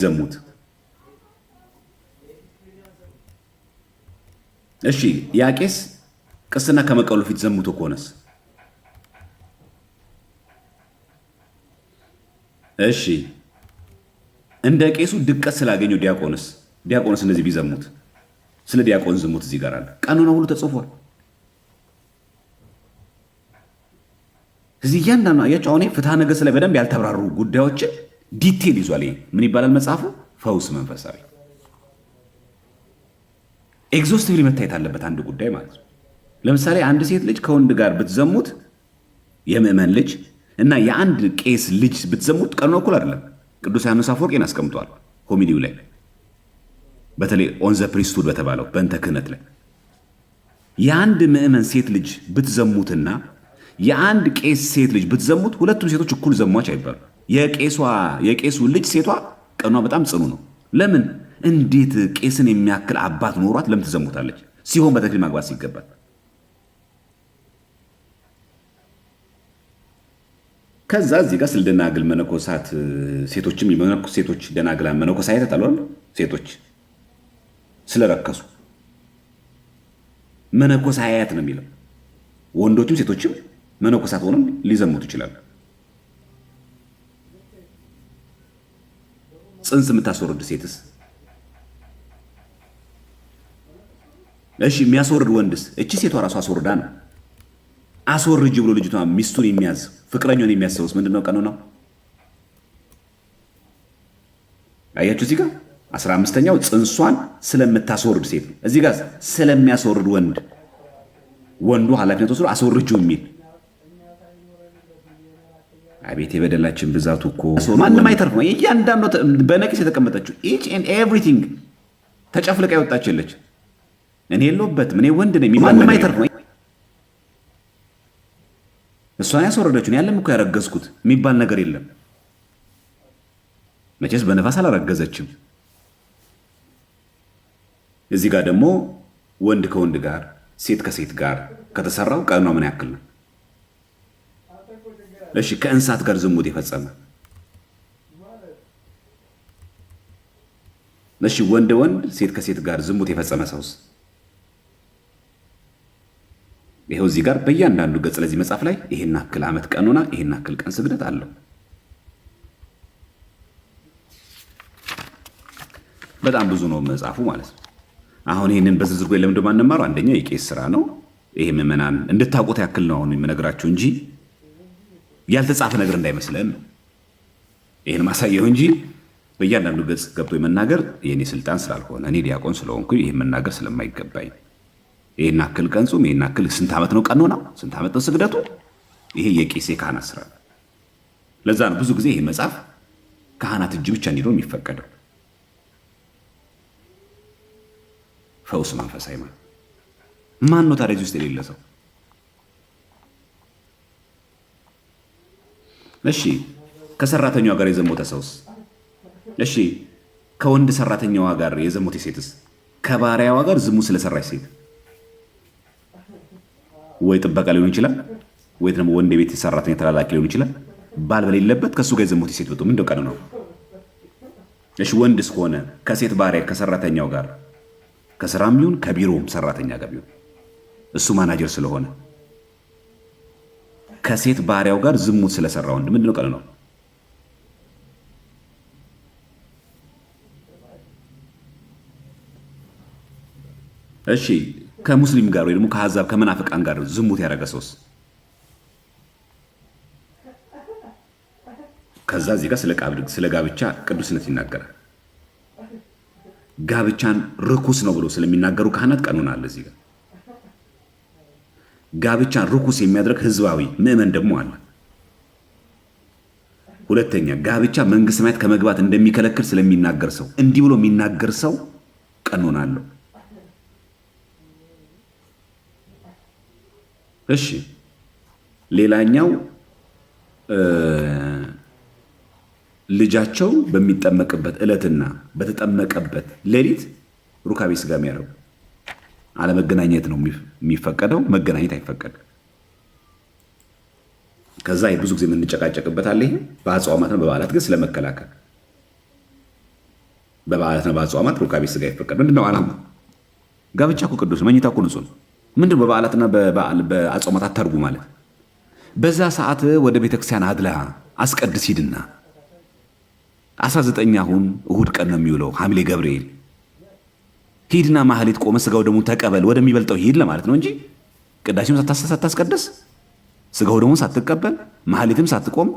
ዘሙት እሺ ያ ቄስ ቅስና ከመቀበሉ ፊት ዘሙቶ ከሆነስ እሺ እንደ ቄሱ ድቀት ስላገኘው ዲያቆንስ እንደዚህ ቢዘሙት ስለ ዲያቆን ዝሙት እዚህ ጋር አለ ቀኑና ሁሉ ተጽፏል እዚህ ያንዳንዱ አያችሁ አሁን ፍትሐ ነገሥት ላይ በደንብ ያልተብራሩ ጉዳዮች ዲቴል ይዟል ምን ይባላል መጽሐፉ ፈውስ መንፈሳዊ ኤግዞስቲቭሊ መታየት አለበት አንድ ጉዳይ ማለት ነው ለምሳሌ አንድ ሴት ልጅ ከወንድ ጋር ብትዘሙት የምእመን ልጅ እና የአንድ ቄስ ልጅ ብትዘሙት ቀኑ እኩል አይደለም ቅዱስ ዮሐንስ አፈወርቅ አስቀምጧል ሆሚኒው ላይ በተለይ ኦን ዘ ፕሪስትሁድ በተባለው በእንተ ክህነት ላይ የአንድ ምእመን ሴት ልጅ ብትዘሙትና የአንድ ቄስ ሴት ልጅ ብትዘሙት ሁለቱም ሴቶች እኩል ዘሟች አይባሉ የቄሱ ልጅ ሴቷ ቀኗ በጣም ጽኑ ነው ለምን እንዴት ቄስን የሚያክል አባት ኖሯት ለምን ትዘሙታለች ሲሆን በተክሊል ማግባት ሲገባል ከዛ እዚህ ጋር ስለ ደናግል መነኮሳት ሴቶችም የመነኮስ ሴቶች ደናግላን መነኮሳት ተጣሏል ሴቶች ስለረከሱ መነኮሳያት ነው የሚለው ወንዶችም ሴቶችም መነኮሳት ሆነው ሊዘሙት ይችላል ጽንስ የምታስወርድ ሴትስ እሺ የሚያስወርድ ወንድስ እቺ ሴቷ ራሷ አስወርዳ ነው አስወርጅ ብሎ ልጅቷ ሚስቱን የሚያዝ ፍቅረኛውን የሚያሰውስ ምንድነው ቀኑ ነው አያችሁ እዚህ ጋር 15ኛው ጽንሷን ስለምታስወርድ ሴት እዚህ ጋር ስለሚያስወርድ ወንዱ ኃላፊነት ወስዶ አስወርጁ የሚል አቤት የበደላችን ብዛቱ እኮ ማንም አይተርፍ ነው እያንዳንዱ በነቂስ የተቀመጠችው each and everything ተጨፍልቃ ይወጣችለች እኔ የለውበት ምን ወንድ ነኝ ማንም አይተርፍ ነው እሷን ያስወረደችው ያለም እኮ ያረገዝኩት የሚባል ነገር የለም መቼስ በነፋስ አላረገዘችም እዚህ ጋር ደግሞ ወንድ ከወንድ ጋር ሴት ከሴት ጋር ከተሰራው ቀኗ ምን ያክል ነው እሺ ከእንስሳት ጋር ዝሙት የፈጸመ እሺ ወንድ ሴት ከሴት ጋር ዝሙት የፈጸመ ሰውስ ይሄው እዚህ ጋር በእያንዳንዱ ገጽ ለዚህ መጽሐፍ ላይ ይሄን አክል ዓመት ቀኑና ይሄን አክል ቀን ስግደት አለው በጣም ብዙ ነው መጽሐፉ ማለት ነው አሁን ይሄንን በዝርዝር ወይ ለምን እንደማንማረው አንደኛው የቄስ ስራ ነው ይሄ ምእመናን እንድታውቁት ያክል ነው አሁን የምነግራችሁ እንጂ ያልተጻፈ ነገር እንዳይመስለን ይሄን ማሳየው እንጂ በእያንዳንዱ ገጽ ገብቶ የመናገር የኔ ስልጣን ስላልሆነ እኔ ዲያቆን ስለሆንኩ ይሄን መናገር ስለማይገባኝ ይሄን አክል ቀን ጾም ይሄን አክል ስንት ዓመት ነው ቀኖና ስንት ዓመት ነው ስግደቱ ይሄ የቄስ ካህናት ስራ ለዛ ነው ብዙ ጊዜ ይሄ መጽሐፍ ካህናት እጅ ብቻ እንዲሆን የሚፈቀደው ፈውስ መንፈሳዊ ማን ነው ታዲያ ውስጥ የሌለ ሰው እሺ ከሰራተኛዋ ጋር የዘሞተ ሰውስ እሺ ከወንድ ሰራተኛዋ ጋር የዘሞተ ሴትስ ከባሪያዋ ጋር ዝሙት ስለሰራች ሴት ወይ ጥበቃ ሊሆን ይችላል ወይ ደግሞ ወንድ ቤት ሰራተኛ ተላላኪ ሊሆን ይችላል ባል በሌለበት ከሱ ጋር የዘሞተ ሴት ወጡ ምንድነው ቀኑ ነው እሺ ወንድስ ከሆነ ከሴት ባሪያ ከሰራተኛው ጋር ከስራም ይሁን ከቢሮም ሰራተኛ ጋር ቢሆን እሱ ማናጀር ስለሆነ ከሴት ባሪያው ጋር ዝሙት ስለሰራ ወንድ ምንድነው ቀኑ ነው እሺ ከሙስሊም ጋር ወይ ደግሞ ከአሕዛብ ከመናፍቃን ጋር ዝሙት ያደረገ ሰውስ ከዛ እዚህ ጋር ስለ ጋብቻ ቅዱስነት ይናገራል ጋብቻን ርኩስ ነው ብሎ ስለሚናገሩ ካህናት ቀኑና አለ እዚህ ጋር ጋብቻን ርኩስ የሚያደርግ ህዝባዊ ምእመን ደግሞ አለ ሁለተኛ ጋብቻ መንግስተ ሰማያት ከመግባት እንደሚከለክል ስለሚናገር ሰው እንዲህ ብሎ የሚናገር ሰው ቀኑና አለው እሺ ሌላኛው ልጃቸው በሚጠመቅበት ዕለትና በተጠመቀበት ሌሊት ሩካቤ ስጋ የሚያደርጉ አለመገናኘት ነው የሚፈቀደው መገናኘት አይፈቀድም ከዛ ብዙ ጊዜ የምንጨቃጨቅበት አለ ይሄ በአጽዋማት ነው በበዓላት ግን ስለመከላከል በበዓላትና በአጽዋማት ሩካቤ ሥጋ ይፈቀድ። ምንድነው ዓላማ? ጋብቻ እኮ ቅዱስ፣ መኝታ እኮ ንጹህ ነው። ምንድነው በበዓላትና በአጽዋማት አታርጉ ማለት? በዛ ሰዓት ወደ ቤተክርስቲያን አድላ አስቀድስ ሂድና 19 አሁን እሁድ ቀን ነው የሚውለው ሐምሌ ገብርኤል ሂድና ማህሌት ቆመ ስጋው ደሙን ተቀበል ወደሚበልጠው ሂድ ለማለት ነው እንጂ ቅዳሴም ሳታስቀድስ ስጋው ደሙን ሳትቀበል ማህሌትም ሳትቆም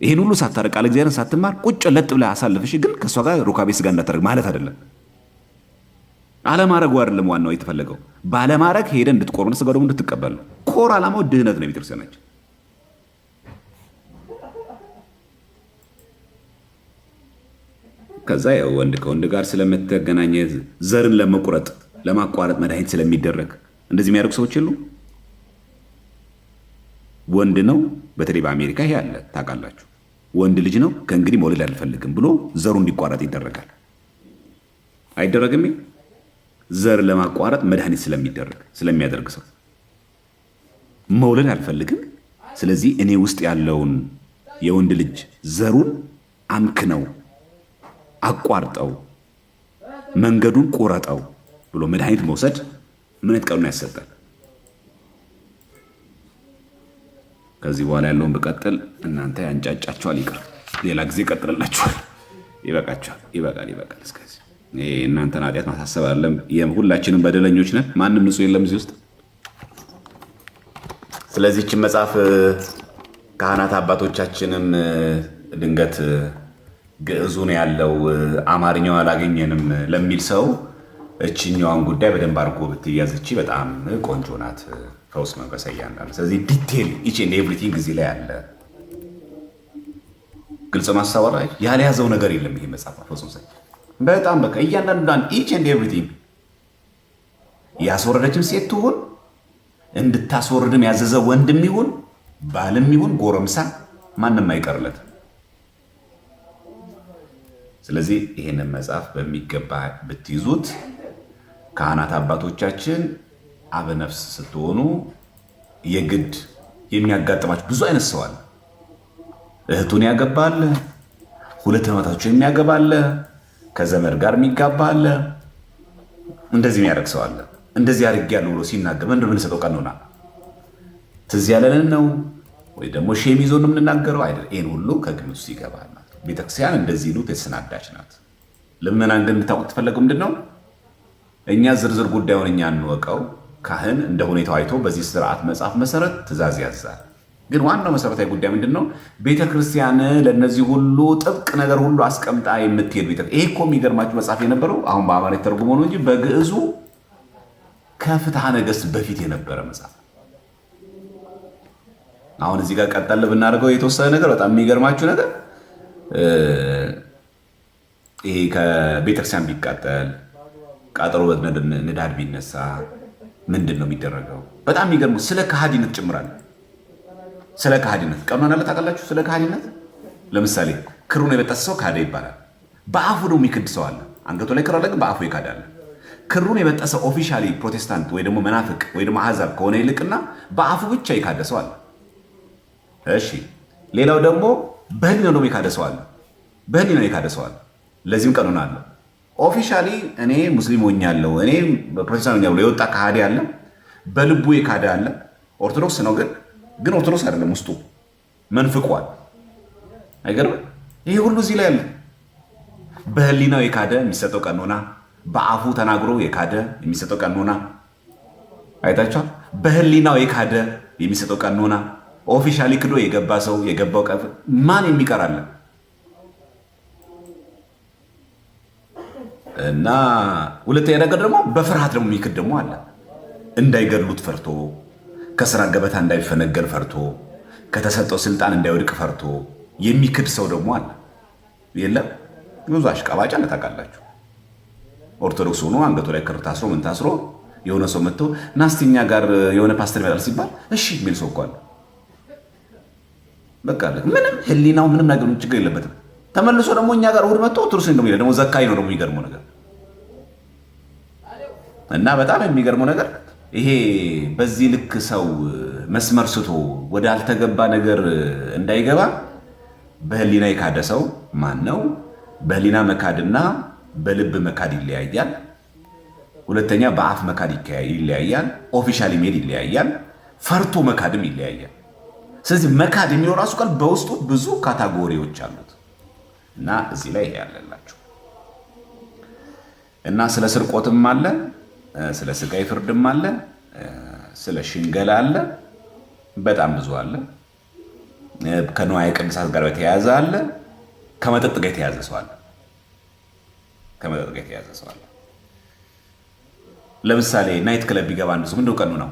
ይሄን ሁሉ ሳታረቅ ቃለ እግዚአብሔርን ሳትማር ቁጭ ለጥ ብለህ አሳልፈሽ ግን ከእሷ ጋር ሩካቤ ሥጋ እንዳታደርግ ማለት አይደለም። አለማረጉ አይደለም ዋናው የተፈለገው፣ ባለማረግ ሄደ እንድትቆርብ ስጋው ደሙን እንድትቀበል ነው። ኮር ዓላማው ድህነት ነው ቤተክርስቲያናችን። ከዛ ያው ወንድ ከወንድ ጋር ስለምትገናኘት ዘርን ለመቁረጥ ለማቋረጥ መድኃኒት ስለሚደረግ እንደዚህ የሚያደርጉ ሰዎች የሉ። ወንድ ነው፣ በተለይ በአሜሪካ ይሄ አለ ታውቃላችሁ። ወንድ ልጅ ነው ከእንግዲህ መውለድ አልፈልግም ብሎ ዘሩ እንዲቋረጥ ይደረጋል። አይደረግም? ዘር ለማቋረጥ መድኃኒት ስለሚያደርግ ሰው መውለድ አልፈልግም፣ ስለዚህ እኔ ውስጥ ያለውን የወንድ ልጅ ዘሩን አምክነው አቋርጠው መንገዱን ቆረጠው ብሎ መድኃኒት መውሰድ ምን ቀኑን ያሰጣል። ከዚህ በኋላ ያለውን በቀጥል እናንተ ያንጫጫቸዋል። ይቅር፣ ሌላ ጊዜ ቀጥልላችኋል። ይበቃችኋል። ይበቃል። እስከዚህ እናንተን ኃጢአት ማሳሰብ አለም። ሁላችንም በደለኞች ነን። ማንም ንጹህ የለም እዚህ ውስጥ። ስለዚህችን መጽሐፍ ካህናት አባቶቻችንም ድንገት ግዕዙን ያለው አማርኛው አላገኘንም ለሚል ሰው እችኛዋን ጉዳይ በደንብ አድርጎ ብትያዝ እቺ በጣም ቆንጆ ናት። ፈውስ መንፈሳዊ ያንዳል። ስለዚህ ዲቴል ኢች ኤንድ ኤቭሪቲንግ እዚህ ላይ አለ። ግልጽ ማሳወራ ያልያዘው ነገር የለም ይሄ መጽሐፍ ፈውስ መንፈሳዊ በጣም በቃ እያንዳንዷን ኢች ኤንድ ኤቭሪቲንግ ያስወረደችም ሴት ትሁን እንድታስወርድም ያዘዘ ወንድም ይሁን ባልም ይሁን ጎረምሳ ማንም አይቀርለት። ስለዚህ ይሄንን መጽሐፍ በሚገባ ብትይዙት ካህናት አባቶቻችን አበነፍስ ስትሆኑ የግድ የሚያጋጥማችሁ ብዙ አይነት ሰው አለ። እህቱን ያገባል፣ ሁለት ዓመታቸውን የሚያገባል፣ ከዘመድ ጋር የሚጋባል፣ እንደዚህ የሚያደርግ ሰው አለ። እንደዚህ አድርጌያለሁ ብሎ ሲናገር ምንድን ነው የምንሰጠው ቀኖና? ትዝ ያለንን ነው ወይ ደግሞ ሼም ይዞ ነው የምንናገረው? አይደል። ይሄን ሁሉ ከግምት ውስጥ ይገባል። ቤተክርስቲያን እንደዚህ ሉት የተሰናዳች ናት። ልመናን ግን እንድታውቁት ተፈለገው ምንድን ነው? እኛ ዝርዝር ጉዳዩን እኛ እንወቀው። ካህን እንደ ሁኔታው አይቶ በዚህ ስርዓት መጽሐፍ መሰረት ትእዛዝ ያዛል። ግን ዋናው መሰረታዊ ጉዳይ ምንድን ነው? ቤተክርስቲያን ለእነዚህ ሁሉ ጥብቅ ነገር ሁሉ አስቀምጣ የምትሄድ ይሄ እኮ የሚገርማችሁ መጽሐፍ የነበረው አሁን በአማርኛ ተርጉሞ ነው እንጂ በግዕዙ ከፍትሐ ነገሥት በፊት የነበረ መጽሐፍ። አሁን እዚህ ጋር ቀጠል ብናደርገው የተወሰነ ነገር በጣም የሚገርማችሁ ነገር ይሄ ከቤተክርስቲያን ቢቃጠል ቃጠሎ ንዳድ ቢነሳ ምንድን ነው የሚደረገው? በጣም የሚገርሙ ስለ ከሃዲነት ጭምራል። ስለ ከሃዲነት ቀኖና አለ ታውቃላችሁ? ስለ ከሃዲነት ለምሳሌ ክሩን የበጠሰ ሰው ካደ ይባላል። በአፉ ደግሞ የሚክድ ሰው አለ። አንገቱ ላይ ክር አለ፣ ግን በአፉ ይካዳል። ክሩን የበጠሰ ኦፊሻሊ ፕሮቴስታንት ወይ ደግሞ መናፍቅ ወይ ደግሞ አሕዛብ ከሆነ ይልቅና በአፉ ብቻ ይካደ ሰው አለ። እሺ፣ ሌላው ደግሞ በህሊና ደግሞ የካደ ሰው አለ። በህሊና የካደ ሰው አለ። ለዚህም ቀኖና አለ። ኦፊሻሊ እኔ ሙስሊም ሆኛለሁ እኔ ፕሮቴስታንት ሆኛለሁ የወጣ ከሃዲ አለ። በልቡ የካደ አለ። ኦርቶዶክስ ነው ግን ኦርቶዶክስ አይደለም፣ ውስጡ መንፍቋል። አይገርም? ይሄ ሁሉ እዚህ ላይ አለ። በህሊናው የካደ የሚሰጠው ቀኖና፣ በአፉ ተናግሮ የካደ የሚሰጠው ቀኖና አይታችኋል። በህሊናው የካደ የሚሰጠው ቀኖና፣ ኦፊሻሊ ክዶ የገባ ሰው የገባው ቀፍ ማን የሚቀራለ? እና ሁለተኛ ነገር ደግሞ በፍርሃት ደግሞ የሚክድ ደግሞ አለ። እንዳይገድሉት ፈርቶ፣ ከስራ ገበታ እንዳይፈነገር ፈርቶ፣ ከተሰጠው ስልጣን እንዳይወድቅ ፈርቶ የሚክድ ሰው ደግሞ አለ። የለም ብዙ አሽቃባጭ አለ ታውቃላችሁ። ኦርቶዶክስ ሆኖ አንገቱ ላይ ክር ታስሮ ምን ታስሮ የሆነ ሰው መጥቶ ናስቲኛ ጋር የሆነ ፓስተር ይመጣል ሲባል እሺ የሚል ሰው እኮ አለ። በቃ ምንም ህሊናው ምንም ነገር ችግር የለበትም። ተመልሶ ደግሞ እኛ ጋር እሑድ መጥቶ ኦርቶዶክስ እንደሚለው ደግሞ ዘካይ ነው ደግሞ የሚገርመው ነገር እና በጣም የሚገርመው ነገር ይሄ በዚህ ልክ ሰው መስመር ስቶ ወደ አልተገባ ነገር እንዳይገባ በህሊና የካደ ሰው ማን ነው? በህሊና መካድና በልብ መካድ ይለያያል። ሁለተኛ በአፍ መካድ ይለያያል። ኦፊሻሊ ሜድ ይለያያል። ፈርቶ መካድም ይለያያል። ስለዚህ መካድ የሚለው ራሱ ቃል በውስጡ ብዙ ካታጎሪዎች አሉት እና እዚህ ላይ ያለላችሁ እና ስለ ስርቆትም አለ፣ ስለ ስጋዊ ፍርድም አለ፣ ስለ ሽንገላ አለ፣ በጣም ብዙ አለ። ከንዋየ ቅድሳት ጋር የተያያዘ አለ። ከመጠጥ ጋር የተያያዘ ሰው አለ። ከመጠጥ ጋር የተያያዘ ሰው አለ። ለምሳሌ ናይት ክለብ ቢገባ አንድ ሰው ምንድነው ቀኑ ነው?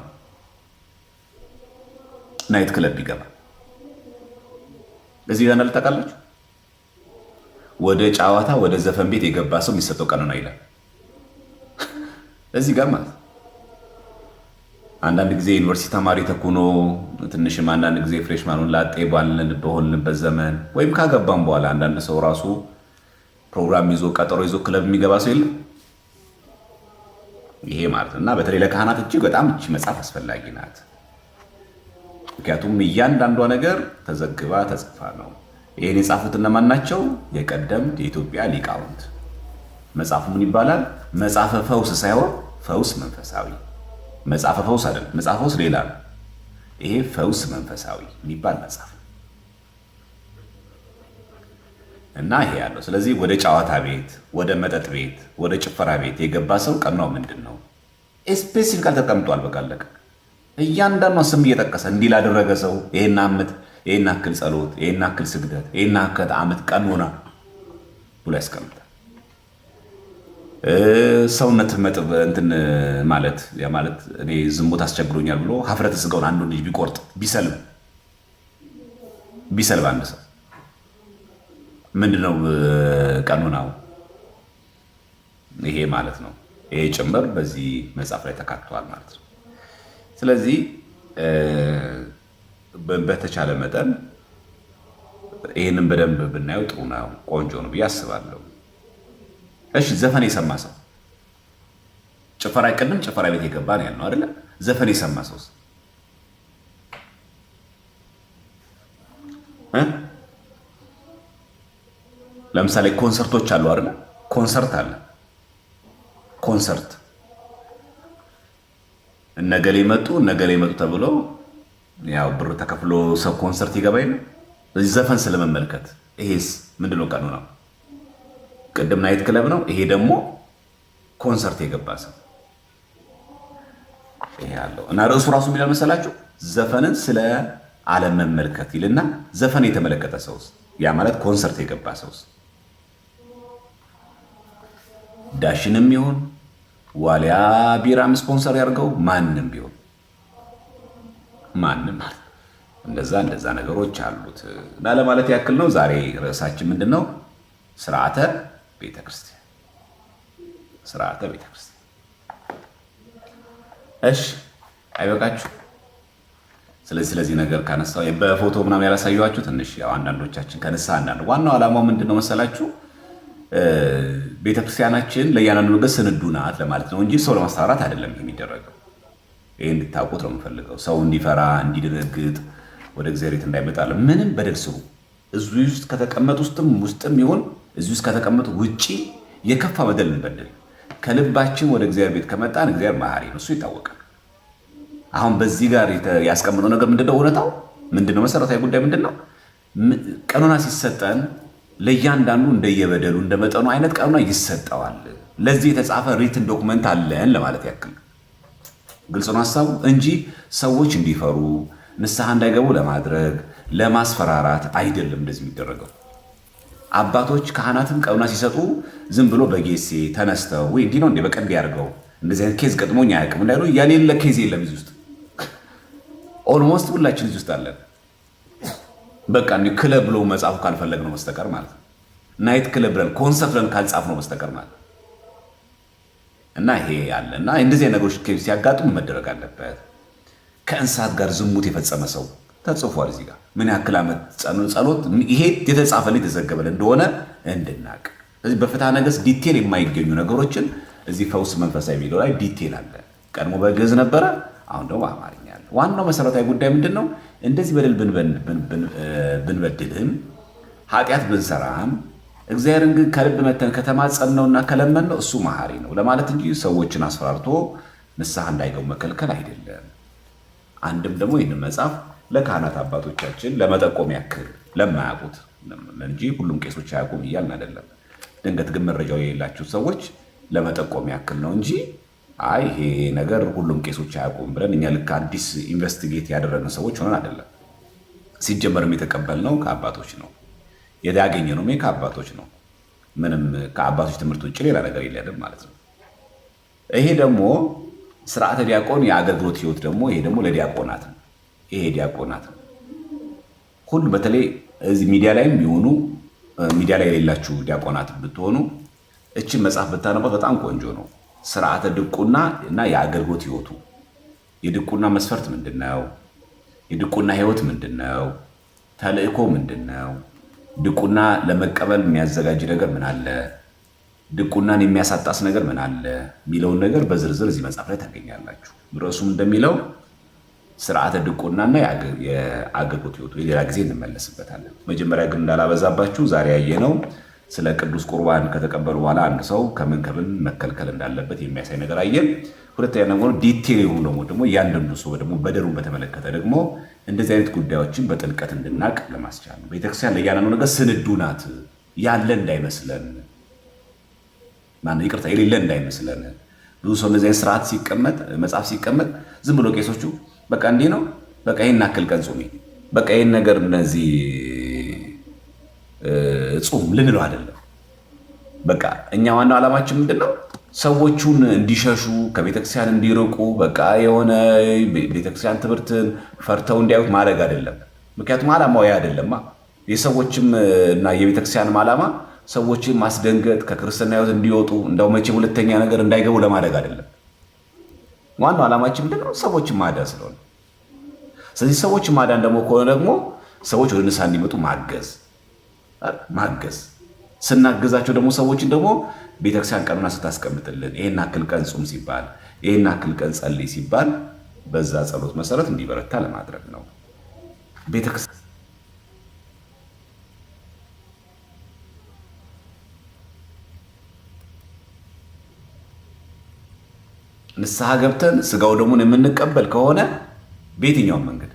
ናይት ክለብ ቢገባ እዚህ ጋር ታውቃላችሁ፣ ወደ ጨዋታ ወደ ዘፈን ቤት የገባ ሰው የሚሰጠው ቀኑ ነው ይላል። እዚህ ጋር ማለት አንዳንድ ጊዜ ዩኒቨርሲቲ ተማሪ ተኩኖ ትንሽም አንዳንድ ጊዜ ፍሬሽማኑን ላጤ በሆንበት ዘመን ወይም ካገባም በኋላ አንዳንድ ሰው ራሱ ፕሮግራም ይዞ ቀጠሮ ይዞ ክለብ የሚገባ ሰው የለም። ይሄ ማለት እና በተለይ ለካህናት እጅግ በጣም እቺ መጽሐፍ አስፈላጊ ናት። ምክንያቱም እያንዳንዷ ነገር ተዘግባ ተጽፋ ነው። ይሄን የጻፉት እነማን ናቸው? የቀደምት የኢትዮጵያ ሊቃውንት። መጽሐፉ ምን ይባላል? መጽሐፈ ፈውስ ሳይሆን ፈውስ መንፈሳዊ። መጽሐፈ ፈውስ አይደለም። መጽሐፈ ፈውስ ሌላ ነው። ይሄ ፈውስ መንፈሳዊ የሚባል መጽሐፍ እና ይሄ ያለው። ስለዚህ ወደ ጨዋታ ቤት፣ ወደ መጠጥ ቤት፣ ወደ ጭፈራ ቤት የገባ ሰው ቀናው ምንድን ነው? ስፔሲፊካል ተቀምጧል። በቃ አለቀ። እያንዳንዷ ስም እየጠቀሰ እንዲህ ላደረገ ሰው ይሄን ዓመት፣ ይሄን አክል ጸሎት፣ ይሄን አክል ስግደት፣ ይሄን አክል ዓመት ቀኖና ብሎ ያስቀምጣል። ሰውነት መጥብ እንትን ማለት ያ ማለት እኔ ዝሙት አስቸግሮኛል ብሎ ሀፍረተ ስጋውን አንዱ ልጅ ቢቆርጥ ቢሰልብ አንድ ሰው ምንድነው ቀኖናው? ይሄ ማለት ነው። ይሄ ጭምር በዚህ መጽሐፍ ላይ ተካትቷል ማለት ነው። ስለዚህ በተቻለ መጠን ይህንን በደንብ ብናየው ጥሩ ነው፣ ቆንጆ ነው ብዬ አስባለሁ። እሺ ዘፈን የሰማ ሰው ጭፈራ አይቀድም፣ ጭፈራ ቤት የገባ ነው ያልነው አይደለ? ዘፈን የሰማ ሰው ለምሳሌ ኮንሰርቶች አሉ አይደለ? ኮንሰርት አለ። ኮንሰርት እነገሌ መጡ ተብሎ ያው ብር ተከፍሎ ሰው ኮንሰርት ይገባ ይል እዚህ ዘፈን ስለመመልከት። ይሄስ ምንድነው ቀኑ ነው? ቅድም ናይት ክለብ ነው። ይሄ ደግሞ ኮንሰርት የገባ ሰው ይሄ ያለው እና ርዕሱ ራሱ የሚለው መሰላችሁ ዘፈንን ስለ አለመመልከት ይልና ዘፈን የተመለከተ ሰውስ ያ ማለት ኮንሰርት የገባ ሰውስ ዳሽንም ይሁን ዋሊያ ቢራም ስፖንሰር ያርገው ማንም ቢሆን ማንም ማለት እንደዛ ነገሮች አሉት እና ለማለት ያክል ነው። ዛሬ ርዕሳችን ምንድነው? ስርዓተ ቤተክርስቲያን። ስርዓተ ቤተክርስቲያን። እሺ አይበቃችሁ? ስለዚህ ነገር ካነሳው በፎቶ ምናምን ያላሳየኋችሁ ትንሽ ያው አንዳንዶቻችን ከነሳ አንዳንድ ዋናው ዓላማው ምንድነው መሰላችሁ? ቤተክርስቲያናችን ለእያንዳንዱ ነገር ስንዱ ናት ለማለት ነው እንጂ ሰው ለማስታወራት አይደለም የሚደረገው። ይሄ እንድታውቁት ነው የምፈልገው። ሰው እንዲፈራ እንዲደነግጥ ወደ እግዚአብሔር እንዳይመጣ ምንም በደል ስሩ እዚህ ውስጥ ከተቀመጡ ውስጥም ይሁን እዚህ ውስጥ ከተቀመጡ ውጪ የከፋ በደል እንበደል ከልባችን ወደ እግዚአብሔር ቤት ከመጣን እግዚአብሔር መሐሪ ነው፣ እሱ ይታወቃል። አሁን በዚህ ጋር ያስቀምጠው ነገር ምንድነው? እውነታው ምንድነው? መሰረታዊ ጉዳይ ምንድነው? ቀኖና ሲሰጠን ለእያንዳንዱ እንደየበደሉ እንደመጠኑ አይነት ቀኖና ይሰጠዋል። ለዚህ የተጻፈ ሪትን ዶክመንት አለን ለማለት ያክል ግልጽ ነው ሐሳቡ እንጂ ሰዎች እንዲፈሩ ንስሐ እንዳይገቡ ለማድረግ ለማስፈራራት አይደለም እንደዚህ የሚደረገው። አባቶች ካህናትም ቀኖና ሲሰጡ ዝም ብሎ በጌሴ ተነስተው ወይ እንዲህ ነው እንደ በቀን ያርገው እንደዚህ አይነት ኬዝ ገጥሞኝ አያውቅም እንዳይሉ ያሌለ ኬዝ የለም እዚህ ውስጥ። ኦልሞስት ሁላችን እዚህ ውስጥ አለን። በቃ እንዲህ ክለብ ብሎ መጻፉ ካልፈለግ ነው በስተቀር ማለት ነው። ናይት ክለብ ብለን ኮንሰርት ብለን ካልጻፍ ነው በስተቀር ማለት እና ይሄ ያለ እና እንደዚህ ነገሮች ሲያጋጥሙ መደረግ አለበት። ከእንስሳት ጋር ዝሙት የፈጸመ ሰው ተጽፏል እዚህ ጋር ምን ያክል ዓመት ጸሎት ይሄ የተጻፈልን የተዘገበልን እንደሆነ እንድናቅ። ስለዚህ በፍትሐ ነገሥት ዲቴል የማይገኙ ነገሮችን እዚህ ፈውስ መንፈሳዊ የሚለው ላይ ዲቴል አለ። ቀድሞ በግዕዝ ነበረ፣ አሁን ደግሞ በአማርኛ አለ። ዋናው መሰረታዊ ጉዳይ ምንድን ነው? እንደዚህ በደል ብንበድልም ኃጢአት ብንሰራም እግዚአብሔርን ግን ከልብ መተን ከተማጸንነውና ከለመንነው እሱ መሐሪ ነው ለማለት እንጂ ሰዎችን አስፈራርቶ ንስሐ እንዳይገቡ መከልከል አይደለም። አንድም ደግሞ ይህንን መጽሐፍ ለካህናት አባቶቻችን ለመጠቆም ያክል ለማያውቁት እንጂ ሁሉም ቄሶች አያውቁም እያልን አይደለም። ድንገት ግን መረጃው የሌላችሁ ሰዎች ለመጠቆም ያክል ነው እንጂ አይ ይሄ ነገር ሁሉም ቄሶች አያውቁም ብለን እኛ ልክ አዲስ ኢንቨስቲጌት ያደረግን ሰዎች ሆነን አይደለም። ሲጀመርም የተቀበልነው ከአባቶች ነው፣ ያገኘነው ከአባቶች ነው። ምንም ከአባቶች ትምህርት ውጭ ሌላ ነገር የለንም ማለት ነው። ይሄ ደግሞ ስርዓተ ዲያቆን የአገልግሎት ህይወት ደግሞ ይሄ ደግሞ ለዲያቆናት ነው። ይሄ ዲያቆናት ነው ሁሉ በተለይ እዚህ ሚዲያ ላይ የሚሆኑ ሚዲያ ላይ የሌላችሁ ዲያቆናት ብትሆኑ እችን መጽሐፍ ብታነቧት በጣም ቆንጆ ነው። ስርዓተ ድቁና እና የአገልግሎት ህይወቱ የድቁና መስፈርት ምንድነው? የድቁና ህይወት ምንድነው? ተልእኮ ምንድነው? ድቁና ለመቀበል የሚያዘጋጅ ነገር ምን አለ? ድቁናን የሚያሳጣስ ነገር ምን አለ? የሚለውን ነገር በዝርዝር እዚህ መጽሐፍ ላይ ታገኛላችሁ። ርዕሱም እንደሚለው ስርዓተ ድቁናና የአገልግሎት ህይወቱ የሌላ ጊዜ እንመለስበታለን። መጀመሪያ ግን እንዳላበዛባችሁ ዛሬ ያየነው ስለ ቅዱስ ቁርባን ከተቀበሉ በኋላ አንድ ሰው ከምን መከልከል እንዳለበት የሚያሳይ ነገር አየን። ሁለተኛ ደግሞ ዲቴል የሆኑ ደግሞ እያንዳንዱ ሰው ደግሞ በደሩን በተመለከተ ደግሞ እንደዚህ አይነት ጉዳዮችን በጥልቀት እንድናቅ ለማስቻል ነው። ቤተክርስቲያን ለእያንዳንዱ ነገር ስንዱ ናት። ያለ እንዳይመስለን ይቅርታ የሌለ እንዳይመስለን። ብዙ ሰው እንደዚህ አይነት ስርዓት ሲቀመጥ መጽሐፍ ሲቀመጥ ዝም ብሎ ቄሶቹ በቃ እንዲህ ነው በቃ ይሄን አክል ቀን ጾሚ በቃ ይሄን ነገር እነዚህ ጾም ልንለው አይደለም። በቃ እኛ ዋናው ዓላማችን ምንድነው? ሰዎቹን እንዲሸሹ ከቤተክርስቲያን እንዲርቁ በቃ የሆነ ቤተክርስቲያን ትምህርትን ፈርተው እንዲያዩት ማድረግ አይደለም። ምክንያቱም ዓላማው ያ አይደለማ። የሰዎችም እና የቤተክርስቲያንም ዓላማ ሰዎችን ማስደንገጥ ከክርስትና ሕይወት እንዲወጡ እንደው መቼ ሁለተኛ ነገር እንዳይገቡ ለማድረግ አይደለም። ዋናው ዓላማችን ምንድነው? ሰዎችን ማዳን ስለሆነ። ስለዚህ ሰዎችን ማዳን ደግሞ ከሆነ ደግሞ ሰዎች ወደ ንስሐ እንዲመጡ ማገዝ ስናገዛቸው ደግሞ ሰዎችን ደግሞ ቤተክርስቲያን ቀኑና ስታስቀምጥልን ይሄን አክል ቀን ጹም ሲባል ይሄን አክል ቀን ጸልይ ሲባል በዛ ጸሎት መሰረት እንዲበረታ ለማድረግ ነው። ቤተክርስቲያን ንስሐ ገብተን ስጋው ደግሞ የምንቀበል ከሆነ በየትኛውም መንገድ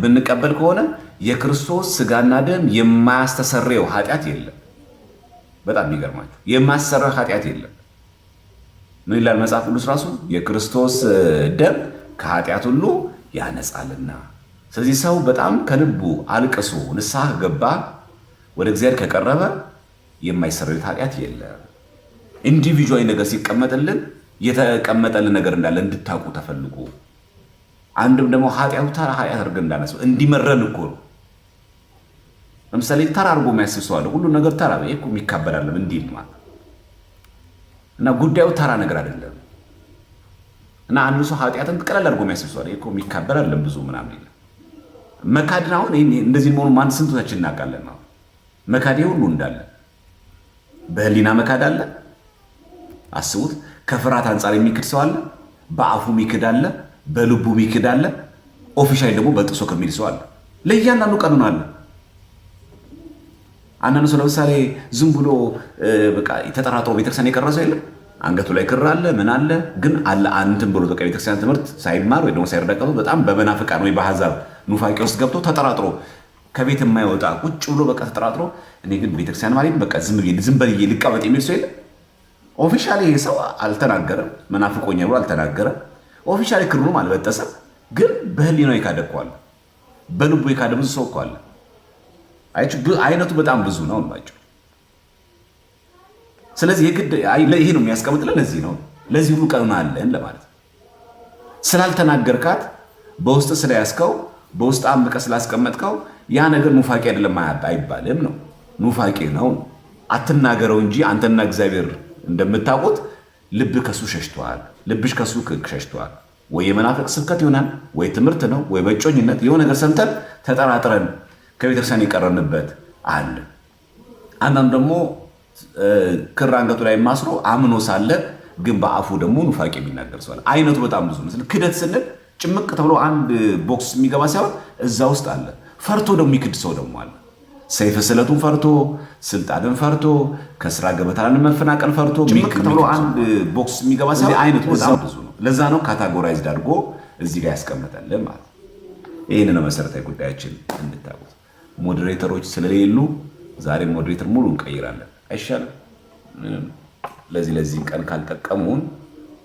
ብንቀበል ከሆነ የክርስቶስ ስጋና ደም የማያስተሰርየው ኃጢአት የለም። በጣም የሚገርማችሁ የማያስተሰርየው ኃጢአት የለም። ምን ይላል መጽሐፍ ቅዱስ ራሱ? የክርስቶስ ደም ከኃጢአት ሁሉ ያነጻልና። ስለዚህ ሰው በጣም ከልቡ አልቅሶ ንስሐ ገባ ወደ እግዚአብሔር ከቀረበ የማይሰረዩት ኃጢአት የለም። ኢንዲቪጁዋል ነገር ሲቀመጥልን የተቀመጠልን ነገር እንዳለ እንድታውቁ ተፈልጎ አንድም ደግሞ ኃጢአቱ ተራ ኃጢአት አድርገን እንዳነሳው እንዲመረን እኮ ነው። ለምሳሌ ተራ አድርጎ የሚያስብ ሰው አለ። ሁሉ ነገር ተራ ነው እኮ የሚካበድ አይደለም እንዲል ማለት እና ጉዳዩ ተራ ነገር አይደለም። እና አንዱ ሰው ኃጢአትን ቀለል አድርጎ የሚያስብ ሰው አለ እኮ የሚካበድ አይደለም ብዙ ምናምን ይላል። መካድን አሁን እንደዚህ መሆኑ ማን ስንቶቻችን እናውቃለን? ነው መካድ ሁሉ እንዳለ በህሊና መካድ አለ። አስቡት። ከፍርሃት አንጻር የሚክድ ሰው አለ፣ በአፉ የሚክድ አለ፣ በልቡ የሚክድ አለ፣ ኦፊሻሊ ደግሞ በጥሶ ከሚል ሰው አለ። ለእያንዳንዱ ቀኑን አለ። አንዳንዱ ሰው ለምሳሌ ዝም ብሎ በቃ ተጠራጥሮ ቤተክርስቲያን የቀረሰው የለም። አንገቱ ላይ ክር አለ ምን አለ ግን አለ አንተም ብሎ በቃ ቤተክርስቲያን ትምህርት ሳይማር ወይ ደግሞ ሳይረዳቀው በጣም በመናፍቃን ወይ በአሕዛብ ኑፋቄ ውስጥ ገብቶ ተጠራጥሮ ከቤት የማይወጣ ቁጭ ብሎ በቃ ተጠራጥሮ እኔ ግን ቤተክርስቲያን ማለት በቃ ዝም ብዬ ልቀመጥ የሚል ሰው የለም። ኦፊሻሊ ይሄ ሰው አልተናገረም፣ መናፍቆኛ ብሎ አልተናገረም። ኦፊሻሊ ክሩንም አልበጠሰም፣ ግን በህሊናው የካደ እኮ አለ፣ በልቡ የካደ ብዙ ሰው እኮ አለ። አይነቱ በጣም ብዙ ነው እንባቸው። ስለዚህ የግድ ይሄ ነው የሚያስቀምጥልን። ለዚህ ነው ለዚህ ሁሉ ቀኑን አለን ለማለት ስላልተናገርካት በውስጥ ስለያዝከው በውስጥ አምቀ ስላስቀመጥከው ያ ነገር ኑፋቄ አይደለም አይባልም ነው። ኑፋቄ ነው። አትናገረው እንጂ አንተና እግዚአብሔር እንደምታውቁት ልብ ከሱ ሸሽቷል፣ ልብሽ ከሱ ሸሽቷል። ወይ የመናፍቅ ስብከት ይሆናል፣ ወይ ትምህርት ነው፣ ወይ በጮኝነት የሆነ ነገር ሰምተን ተጠራጥረን ከቤተክርስቲያን የቀረንበት አለ። አንዳንዱ ደግሞ ክር አንገቱ ላይ ማስሮ አምኖ ሳለ ግን በአፉ ደግሞ ኑፋቄ የሚናገር ሰው አለ። አይነቱ በጣም ብዙ ነው። ክደት ስንል ጭምቅ ተብሎ አንድ ቦክስ የሚገባ ሳይሆን እዛ ውስጥ አለ። ፈርቶ ደግሞ የሚክድ ሰው ደግሞ አለ። ሰይፍ ስለቱን ፈርቶ ስልጣንን ፈርቶ ከስራ ገበታን መፈናቀል ፈርቶ ጭምቅ ተብሎ አንድ ቦክስ የሚገባ ሰው አይነቱ በጣም ብዙ ነው። ለዛ ነው ካታጎራይዝድ አድርጎ እዚህ ጋር ያስቀምጣልን ማለት ነው። ይህን ነው መሰረታዊ ጉዳያችን እንድታውቁት። ሞዴሬተሮች ስለሌሉ ዛሬ ሞዴሬተር ሙሉ እንቀይራለን አይሻልም? ለዚህ ቀን ካልጠቀሙን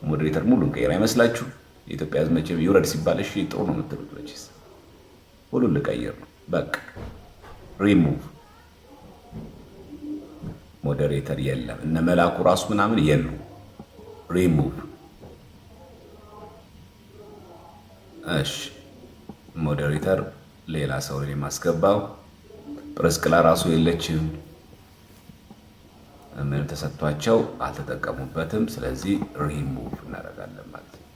ሞዴሬተር ሙሉ እንቀይር አይመስላችሁ? የኢትዮጵያ ሕዝብ መቼም ይውረድ ሲባል እሺ ጥሩ ነው የምትሉት መቼስ ሁሉን ልቀይር ነው በቃ። ሪሙቭ ሞዴሬተር የለም። እነ መላኩ ራሱ ምናምን የሉ። ሪሙቭ እሺ። ሞዴሬተር ሌላ ሰው ላይ ማስገባው። ፕረስክላ ራሱ የለችም። ምን ተሰጥቷቸው አልተጠቀሙበትም። ስለዚህ ሪሙቭ እናደርጋለን ማለት ነው።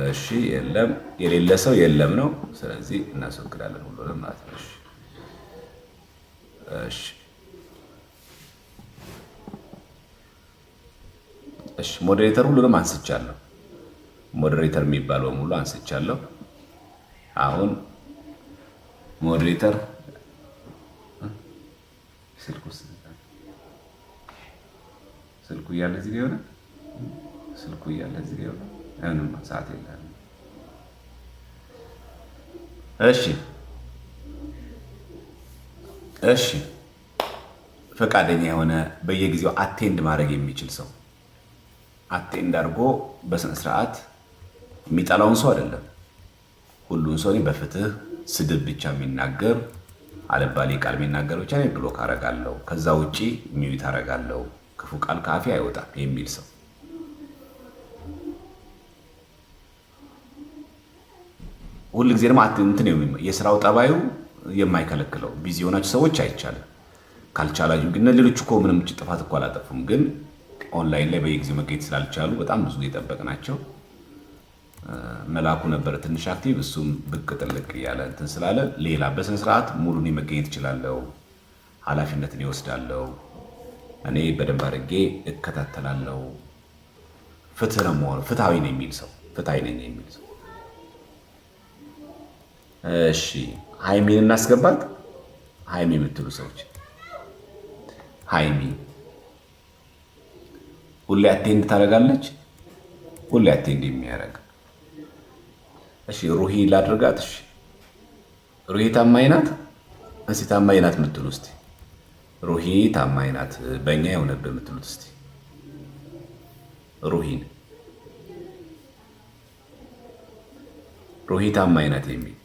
እሺ የለም፣ የሌለ ሰው የለም ነው። ስለዚህ እናስወግዳለን ሁሉንም ማለት ነው። እሺ እሺ ሞዴሬተር ሁሉንም አንስቻለሁ። ሞዴሬተር የሚባለው ሙሉ አንስቻለሁ። አሁን ሞዴሬተር ስልኩ እያለ እዚህ ጋር ይሆናል። ስልኩ እያለ እዚህ ጋር ይሆናል። ምንም ሰዓት የለም። እሺ ፈቃደኛ የሆነ በየጊዜው አቴንድ ማድረግ የሚችል ሰው አቴንድ አድርጎ በስነ ስርዓት የሚጠላውን ሰው አይደለም። ሁሉን ሰው በፍትህ ስድብ ብቻ የሚናገር አለባሌ ቃል የሚናገር ብቻ ነው ብሎክ አደርጋለሁ፣ ከዛ ውጪ ሚዩት አደርጋለሁ፣ ክፉ ቃል ካፌ አይወጣም የሚል ሰው ሁሉ ጊዜ ደግሞ እንትን የስራው ጠባዩ የማይከለክለው ቢዚ የሆናችሁ ሰዎች አይቻልም። ካልቻላችሁ ግን ሌሎች እኮ ምንም ጥፋት እኮ አላጠፉም፣ ግን ኦንላይን ላይ በየጊዜው መገኘት ስላልቻሉ በጣም ብዙ የጠበቅናቸው መላኩ ነበረ ትንሽ አክቲቭ፣ እሱም ብቅ ጥልቅ እያለ እንትን ስላለ ሌላ በስነ ስርዓት ሙሉን መገኘት እችላለሁ፣ ኃላፊነትን ይወስዳለሁ፣ እኔ በደንብ አድርጌ እከታተላለሁ፣ ፍትህ ነው መሆን ፍትሃዊ ነኝ የሚል ሰው ፍትሃዊ ነኝ የሚል ሰው። እሺ ሃይሚን እናስገባት። ሃይሚ የምትሉ ሰዎች ሃይሚ ሁሌ አቴንድ ታደርጋለች፣ ሁሌ አቴንድ የሚያደርግ እሺ ሩሂ ላድርጋት። እሺ ሩሂ ታማኝ ናት። እስቲ ታማኝ ናት የምትሉ እስቲ ሩሂ ታማኝ ናት በእኛ የሆነብህ የምትሉት እስቲ ሩሂ ታማኝ ናት የሚል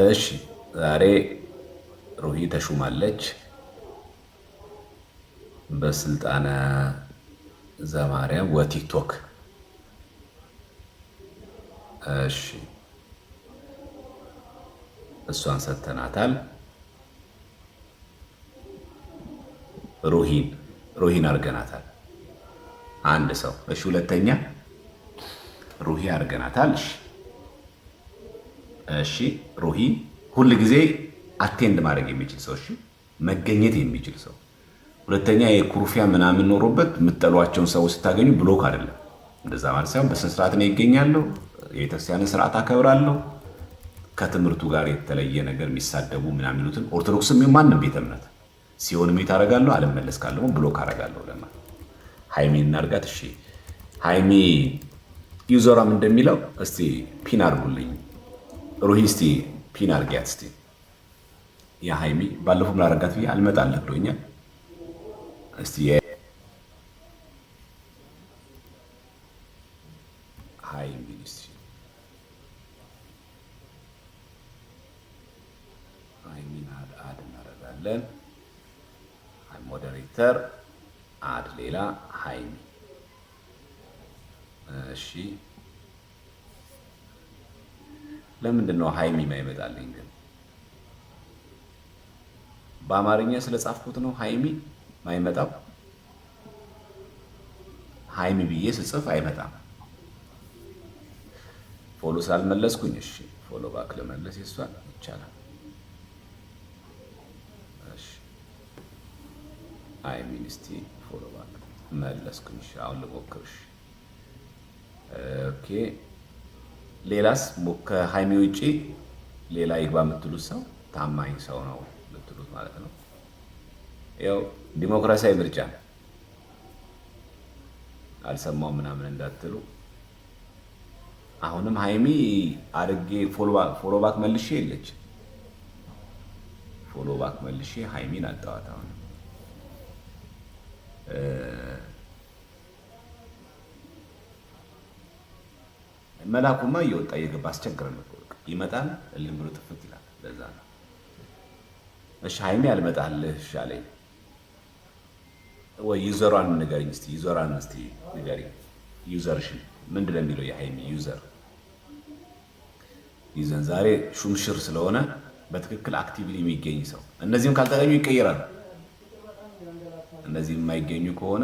እሺ። ዛሬ ሩሂ ተሹማለች በስልጣነ ዘማርያም ወቲክቶክ። እሺ እሷን ሰጥተናታል። ሩሂን አድርገናታል አንድ ሰው። እሺ ሁለተኛ ሩሂ አድርገናታል። እሺ ሩሂ ሁል ጊዜ አቴንድ ማድረግ የሚችል ሰው፣ እሺ መገኘት የሚችል ሰው። ሁለተኛ የኩርፊያ ምናምን ኖሮበት የምትጠሏቸውን ሰዎች ስታገኙ ብሎክ አይደለም፣ እንደዛ ማለት ሳይሆን በስነ ስርዓት ነው ይገኛለሁ፣ የቤተክርስቲያንን ስርዓት አከብራለሁ፣ ከትምህርቱ ጋር የተለየ ነገር የሚሳደቡ ምናምን የሚሉትን ኦርቶዶክስም ማንም ቤተ እምነት ሲሆን ምን ታደርጋለሁ፣ አልመለስ ካለው ብሎክ አደርጋለሁ። ለማለት ሃይሚ እናርጋት። እሺ ሃይሚ ዩዘራም እንደሚለው እስቲ ፒን አድርጉልኝ። ሩሂ እስቲ ፒን አድርጊያት እስቲ። ያ ሃይሚ ባለፈው ምን አደረጋት ብዬ አልመጣልህ ብሎኛል። እስቲ ሃይሚ እስቲ ሃይሚን አድ እናደርጋለን። ሞዴሬተር አድ ሌላ ሃይሚ። እሺ ለምንድን ነው ሃይሚ ማይመጣልኝ ግን? በአማርኛ ስለጻፍኩት ነው ሃይሚ ማይመጣው። ሃይሚ ብዬ ስጽፍ አይመጣም። ፎሎ ስላልመለስኩኝ፣ እሺ ፎሎ ባክ ለመለስ ይሷል ይቻላል። እሺ ሃይሚ እስቲ ፎሎ ባክ መለስኩኝ። እሺ አሁን ልሞክርሽ። ኦኬ ሌላስ ከሃይሚ ውጪ ሌላ ይግባ የምትሉት ሰው ታማኝ ሰው ነው የምትሉት ማለት ነው። ያው ዲሞክራሲያዊ ምርጫ አልሰማው ምናምን እንዳትሉ። አሁንም ሃይሚ አድርጌ ፎሎባክ መልሼ የለች ፎሎባክ መልሼ ሃይሚን አጣዋት። አሁን መላኩማ እየወጣ እየገባ አስቸግረን ነው። ይመጣል እልም ብሎ ጥፍት ይላል። ለዛ ነው እሺ ሃይሚ አልመጣልሽ አለኝ ወይ ዩዘሯን ንገሪኝ እስቲ። ዩዘሯን እስቲ ንገሪኝ። ዩዘርሽን ምንድን ነው የሚለው የሃይሚ ዩዘር? ይዘን ዛሬ ሹምሽር ስለሆነ በትክክል አክቲቭሊ የሚገኝ ሰው፣ እነዚህም ካልተገኙ ይቀየራል። እነዚህም የማይገኙ ከሆነ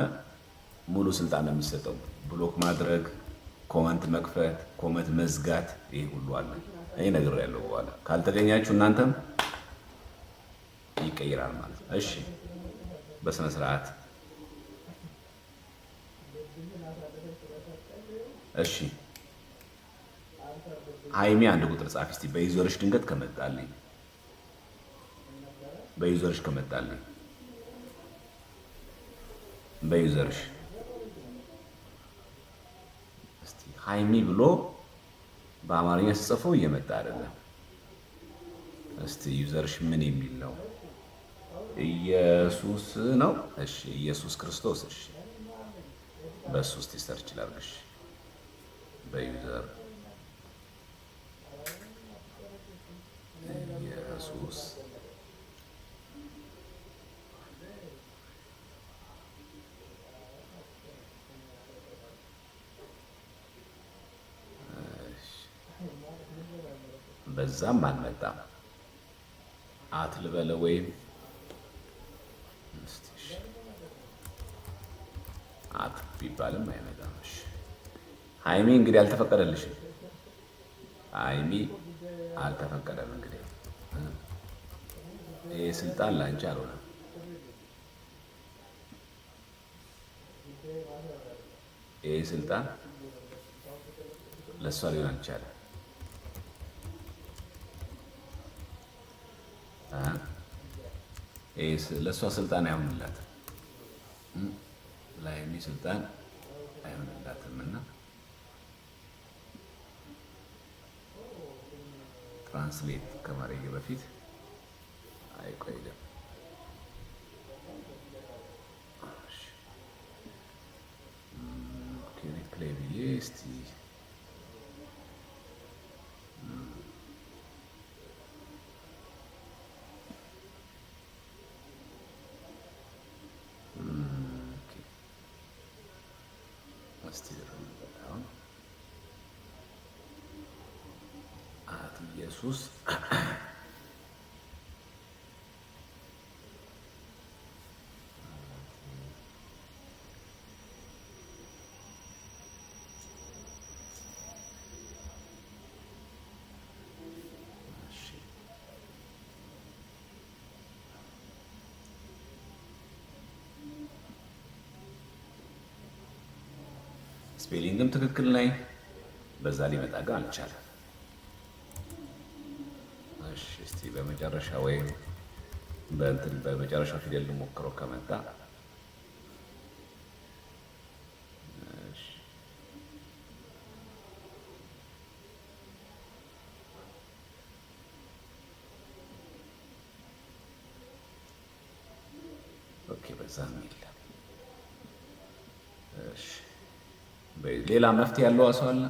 ሙሉ ስልጣን ነው የሚሰጠው። ብሎክ ማድረግ፣ ኮመንት መክፈት፣ ኮመንት መዝጋት፣ ይሄ ሁሉ አለ። እኔ ነግሬያለሁ። በኋላ ካልተገኛችሁ እናንተም ይቀየራል ማለት ነው። እሺ በስነ ስርዓት እሺ። ሃይሚ አንድ ቁጥር ጻፊ እስቲ በዩዘርሽ ድንገት ከመጣልኝ፣ በዩዘርሽ ከመጣልኝ፣ በዩዘርሽ እስቲ ሃይሚ ብሎ በአማርኛ ስጽፈው እየመጣ አይደለም። እስቲ ዩዘርሽ ምን የሚል ነው? ኢየሱስ ነው። እሺ ኢየሱስ ክርስቶስ። እሺ በሱ እስቲ ሰርች ላድርግሽ በዩዘር ኢየሱስ በዛም አልመጣም። አትልበለ ወይም አት ቢባልም አይመጣም። እሺ ሃይሚ እንግዲህ አልተፈቀደልሽም። ሃይሚ አልተፈቀደም። እንግዲህ ይሄ ስልጣን ላንቺ አልሆነም። ይሄ ስልጣን ለእሷ ሊሆን አልቻለም። ለእሷ ስልጣን አይሆንላትም። ለሃይሚ ስልጣን አይሆንላትም እና ትራንስሌት ከማድረግ በፊት አይቆይም። ፕሌይ ብዬ እስቲ ኢየሱስ ስፔሊንግም ትክክል ነኝ። በዛ ሊመጣ ግን አልቻለም። እሺ እስቲ በመጨረሻ ወይም በመጨረሻው ፊደል ልሞክረው ከመጣ ኦኬ፣ በዛም የለም። እሺ ሌላ መፍትሄ ያለው ሰው አለ?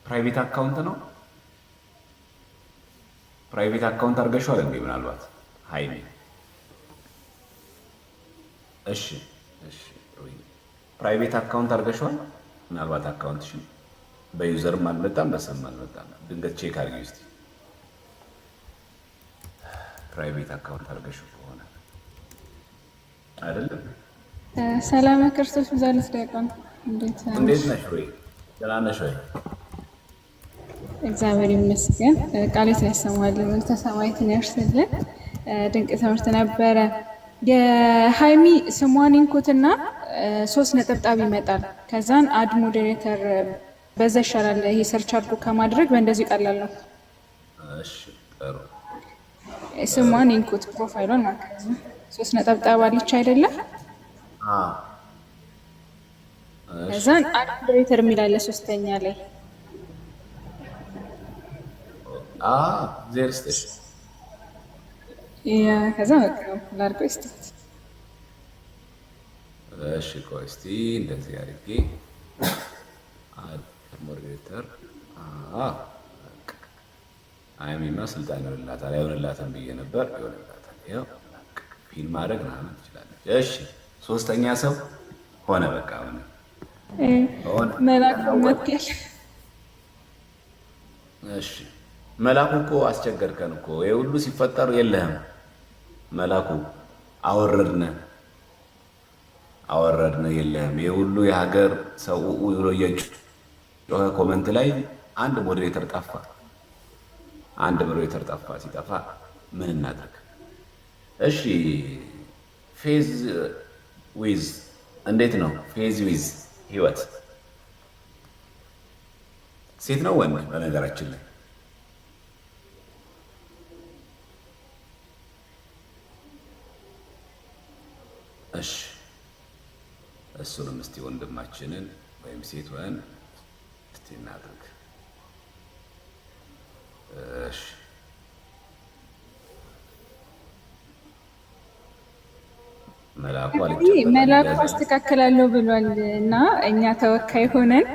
ፕራይቬት አካውንት ነው። ፕራይቬት አካውንት አድርገሽዋል እንዴ? ምናልባት ሃይሚ። እሺ እሺ፣ ፕራይቬት አካውንት አድርገሽዋል። ምናልባት አካውንትሽን በዩዘርም አልመጣም በስም አልመጣም። ድንገት ቼክ አድርጊ እስቲ። ፕራይቬት አካውንት አድርገሽው ከሆነ አይደለም። ሰላም ክርስቶስ ብዛለስ ዲያቆን፣ እንዴት ነሽ ወይ? ደህና ነሽ ወይ? እግዚአብሔር ይመስገን። ቃሌት ያሰማልን፣ ተሰማይትን ያርስልን። ድንቅ ትምህርት ነበረ። የሃይሚ ስሟን ኢንኩትና 3 ነጠብጣብ ይመጣል። ከዛን አድ ሞዴሬተር በዛ ይሻላል። ይሄ ሰርች አድርጎ ከማድረግ በእንደዚህ ቀላል ነው። እሺ ጥሩ ስሟን ኢንኩት ፕሮፋይሏን ማለት ነው። 3 ነጠብጣብ አለች አይደለም? ከዛን አድ ሞዴሬተር የሚላለ ሶስተኛ ላይ ዜርስትሽ ከዛ በቃ ላርጎ ስታት። እሺ ቆይ እስቲ እንደዚህ አድርጌ አድ ሞዴሬተር ሀይሚማ ስልጣን ይሆንላታል አይሆንላትም ብዬ ነበር። ይሆንላታል። ያው ፊልም ማድረግ ምናምን ትችላለች። እሺ ሶስተኛ ሰው ሆነ። በቃ ሆነ መላኩ መጥቷል። እሺ መላኩ እኮ አስቸገርከን እኮ ይሄ ሁሉ ሲፈጠር የለህም። መላኩ አወረድነ የለህም። ይሄ ሁሉ የሀገር ሰው ብሎ እየጮኸ ኮመንት ላይ አንድ ሞዴሬተር ጠፋ። ሲጠፋ ምን እናድርግ? እሺ ፌዝ ዊዝ እንዴት ነው? ፌዝ ዊዝ ህይወት ሴት ነው ወንድ? በነገራችን ላይ እሺ እሱንም እስቲ ወንድማችንን ወይም ሴት ወንድ እስቲ እናድርግ። እሺ መላኩ አስተካክላለሁ ብሏል እና እኛ ተወካይ ሆነን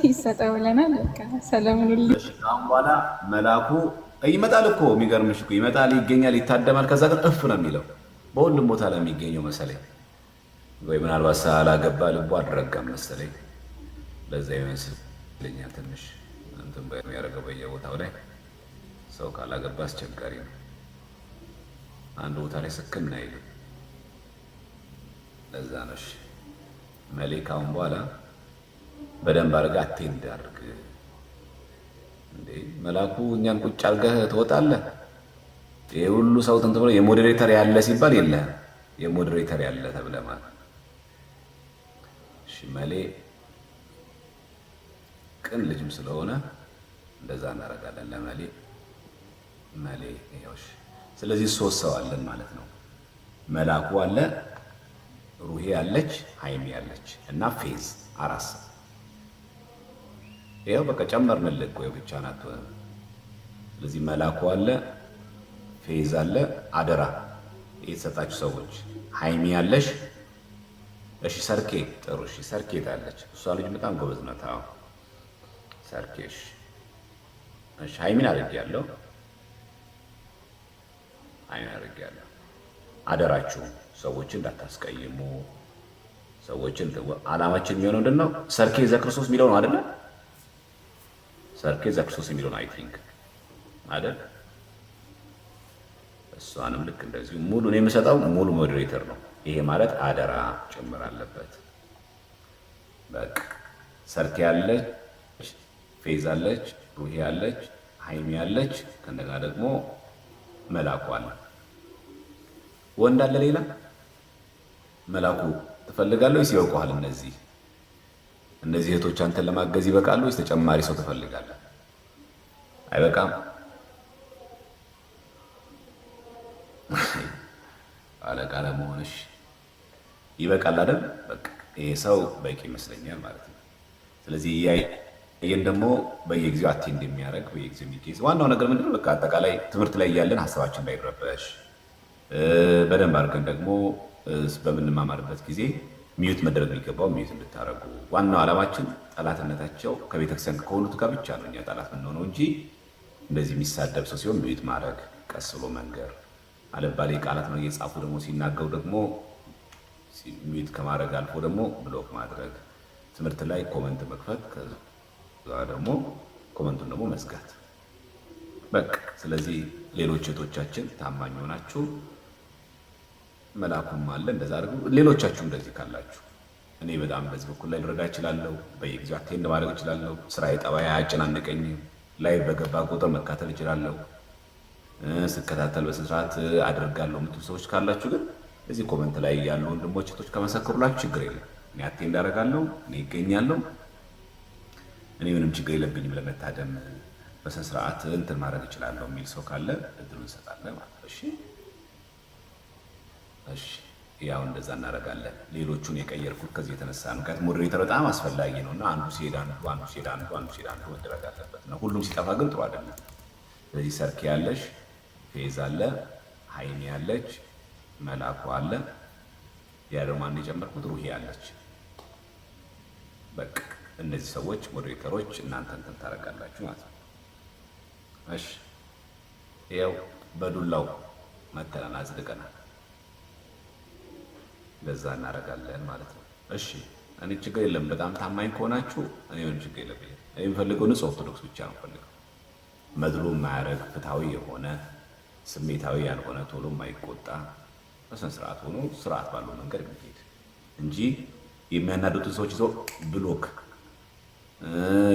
ይሰጠው ብለናል። በቃ ሰላሙን ሁሉ አሁን በኋላ መላኩ ይመጣል እኮ የሚገርምሽ እኮ ይመጣል፣ ይገኛል፣ ይታደማል። ከዛ ግን እፍ ነው የሚለው በሁሉም ቦታ ላይ የሚገኘው መሰለኝ። ወይ ምናልባት ሳላገባ ልቦ አልረጋም መሰለኝ። ለዛ ይመስለኛል ትንሽ እንትን የሚያደርገው በየቦታው ላይ ሰው ካላገባ አስቸጋሪ ነው። አንድ ቦታ ላይ ስክን አይልም። ለዛ ነው። እሺ መሌካውን በኋላ በደንብ አድርገህ አቴንድ አድርግ። እንዴ መላኩ እኛን ቁጭ አድርገህ ትወጣለህ። ይሄ ሁሉ ሰው እንትን ብሎ የሞዴሬተር ያለ ሲባል የለህም። የሞዴሬተር ያለ ተብለህ ማለት እሺ መሌ ቅን ልጅም ስለሆነ እንደዛ እናደርጋለን ለመሌ ይኸውሽ። ስለዚህ 3 ሰው አለን ማለት ነው። መላኩ አለ፣ ሩሄ አለች፣ ሀይሚ አለች እና ፌዝ 4 ሰው። ይኸው በቃ ጨመርንልህ እኮ ብቻ ናት። ስለዚህ መላኩ አለ፣ ፌዝ አለ፣ አደራ የተሰጣችሁ ሰዎች ሀይሚ አለሽ። እሺ ሰርኬ ጥሩ። እሺ ሰርኬ ታለች። እሷ ልጅ በጣም ጎበዝ ናት። አዎ ሰርኬሽ። እሺ ሀይሚን አድርጌያለሁ። አደራችሁ ሰዎችን እንዳታስቀይሙ። ሰዎችን አላማችን የሚሆነው ምንድን ነው? ሰርኬ ዘክርስቶስ የሚለው ነው አይደለ? ሰርኬ ዘክርስቶስ የሚለው ነው አይ ቲንክ አይደል? እሷንም ልክ እንደዚሁ ሙሉ ነው የምሰጠው። ሙሉ ሞዴሬተር ነው ይሄ ማለት አደራ ጭምር አለበት። በቃ ሰርኬ አለች፣ ፌዝ አለች፣ ሩሄ አለች፣ ሀይሚ አለች፣ ከእንደገና ደግሞ መላኩ አለ። ወንድ አለ ሌላ? መላኩ ትፈልጋለህ ወይስ ይበቃዋል? እነዚህ እህቶች አንተን ለማገዝ ይበቃሉ ወይስ ተጨማሪ ሰው ትፈልጋለህ? አይበቃም? አለቃ ለመሆንሽ ይበቃል አይደል? በቃ ይሄ ሰው በቂ ይመስለኛል ማለት ነው። ስለዚህ ይሄን ደግሞ በየጊዜው አቴንድ የሚያደርግ በየጊዜው የሚገኝ ዋናው ነገር ምንድነው? በቃ አጠቃላይ ትምህርት ላይ ያለን ሀሳባችን እንዳይረበሽ በደንብ አድርገን ደግሞ በምንማማርበት ጊዜ ሚዩት መደረግ የሚገባው ሚዩት እንድታደርጉ። ዋናው ዓላማችን ጠላትነታቸው ከቤተክርስቲያን ከሆኑት ጋር ብቻ ነው እኛ ጠላት የምንሆነው እንጂ እንደዚህ የሚሳደብ ሰው ሲሆን ሚዩት ማድረግ፣ ቀስ ብሎ መንገር፣ አለባሌ ቃላት ነው እየጻፉ ደግሞ ሲናገሩ ደግሞ ሚዩት ከማድረግ አልፎ ደግሞ ብሎክ ማድረግ፣ ትምህርት ላይ ኮመንት መክፈት፣ ከዛ ደግሞ ኮመንቱን ደግሞ መዝጋት በቃ። ስለዚህ ሌሎች እህቶቻችን ታማኝ ሆናችሁ መላኩም አለ እንደዛ አድርጉ። ሌሎቻችሁ እንደዚህ ካላችሁ እኔ በጣም በዚህ በኩል ላይ ልረዳ እችላለሁ። በየጊዜው አቴንድ ማድረግ እችላለሁ። ስራዬ ጠባይ አያጨናንቀኝም። ላይ በገባ ቁጥር መካተል እችላለሁ። ስከታተል በስርዓት አደርጋለሁ የምትሉ ሰዎች ካላችሁ ግን እዚህ ኮመንት ላይ ያሉ ወንድሞች እህቶች ከመሰከሩላችሁ ችግር የለም። እኔ አቴንድ አደርጋለሁ። እኔ ይገኛለሁ። እኔ ምንም ችግር የለብኝም ለመታደም በስነ ስርዓት እንትን ማድረግ እችላለሁ የሚል ሰው ካለ እድሉ እንሰጣለን ማለት ነው። እሺ እሺ፣ ያው እንደዛ እናደርጋለን። ሌሎቹን የቀየርኩት ከዚህ የተነሳ ነው። ምክንያቱም ሞዴሬተር በጣም አስፈላጊ ነው እና አንዱ ሲሄድ አንዱ ሲሄድ አንዱ መደረግ አለበት ነው። ሁሉም ሲጠፋ ግን ጥሩ አይደለም። ስለዚህ ሰርክ ያለሽ፣ ፌዝ አለ፣ ሀይሚ ያለች፣ መላኩ አለ፣ ያ ደግሞ አንድ የጨመርኩት ሩሂ ያለች። በቃ እነዚህ ሰዎች ሞዴሬተሮች እናንተ እንትን ታደርጋላችሁ ማለት ነው። እሺ ያው በዱላው መተናል አጽድቀናል። ለዛ እናደርጋለን ማለት ነው። እሺ እኔ ችግር የለም። በጣም ታማኝ ከሆናችሁ እኔ ምንም ችግር የለብኝም። እኔ የምፈልገው ንጹህ ኦርቶዶክስ ብቻ ነው የምፈልገው። መድሎ የማያደርግ ፍትሐዊ የሆነ ስሜታዊ ያልሆነ ቶሎ የማይቆጣ በስነ ስርዓት ሆኖ ስርዓት ባለው መንገድ የሚሄድ እንጂ የሚያናዱትን ሰዎች ይዞ ብሎክ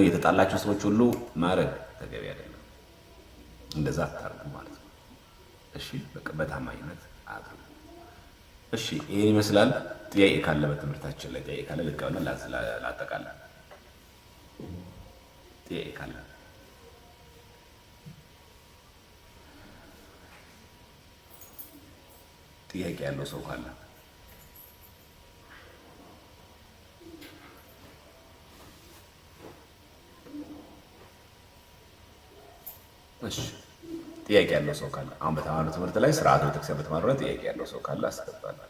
የተጣላቸው ሰዎች ሁሉ ማድረግ ተገቢ አይደለም። እንደዛ አታርጉ ማለት ነው። እሺ በቃ በታማኝነት አድርጉ። እሺ ይሄን ይመስላል። ጥያቄ ካለ በትምህርታችን ላይ ጥያቄ ካለ ልቀበልና ላጠቃልል። ጥያቄ ካለ ጥያቄ ያለው ሰው ካለ እሺ ጥያቄ ያለው ሰው ካለ አሁን በተማሪው ትምህርት ላይ ስርዓቱ ቤተክርስቲያን በተማሪው ላይ ጥያቄ ያለው ሰው ካለ አስገባለሁ።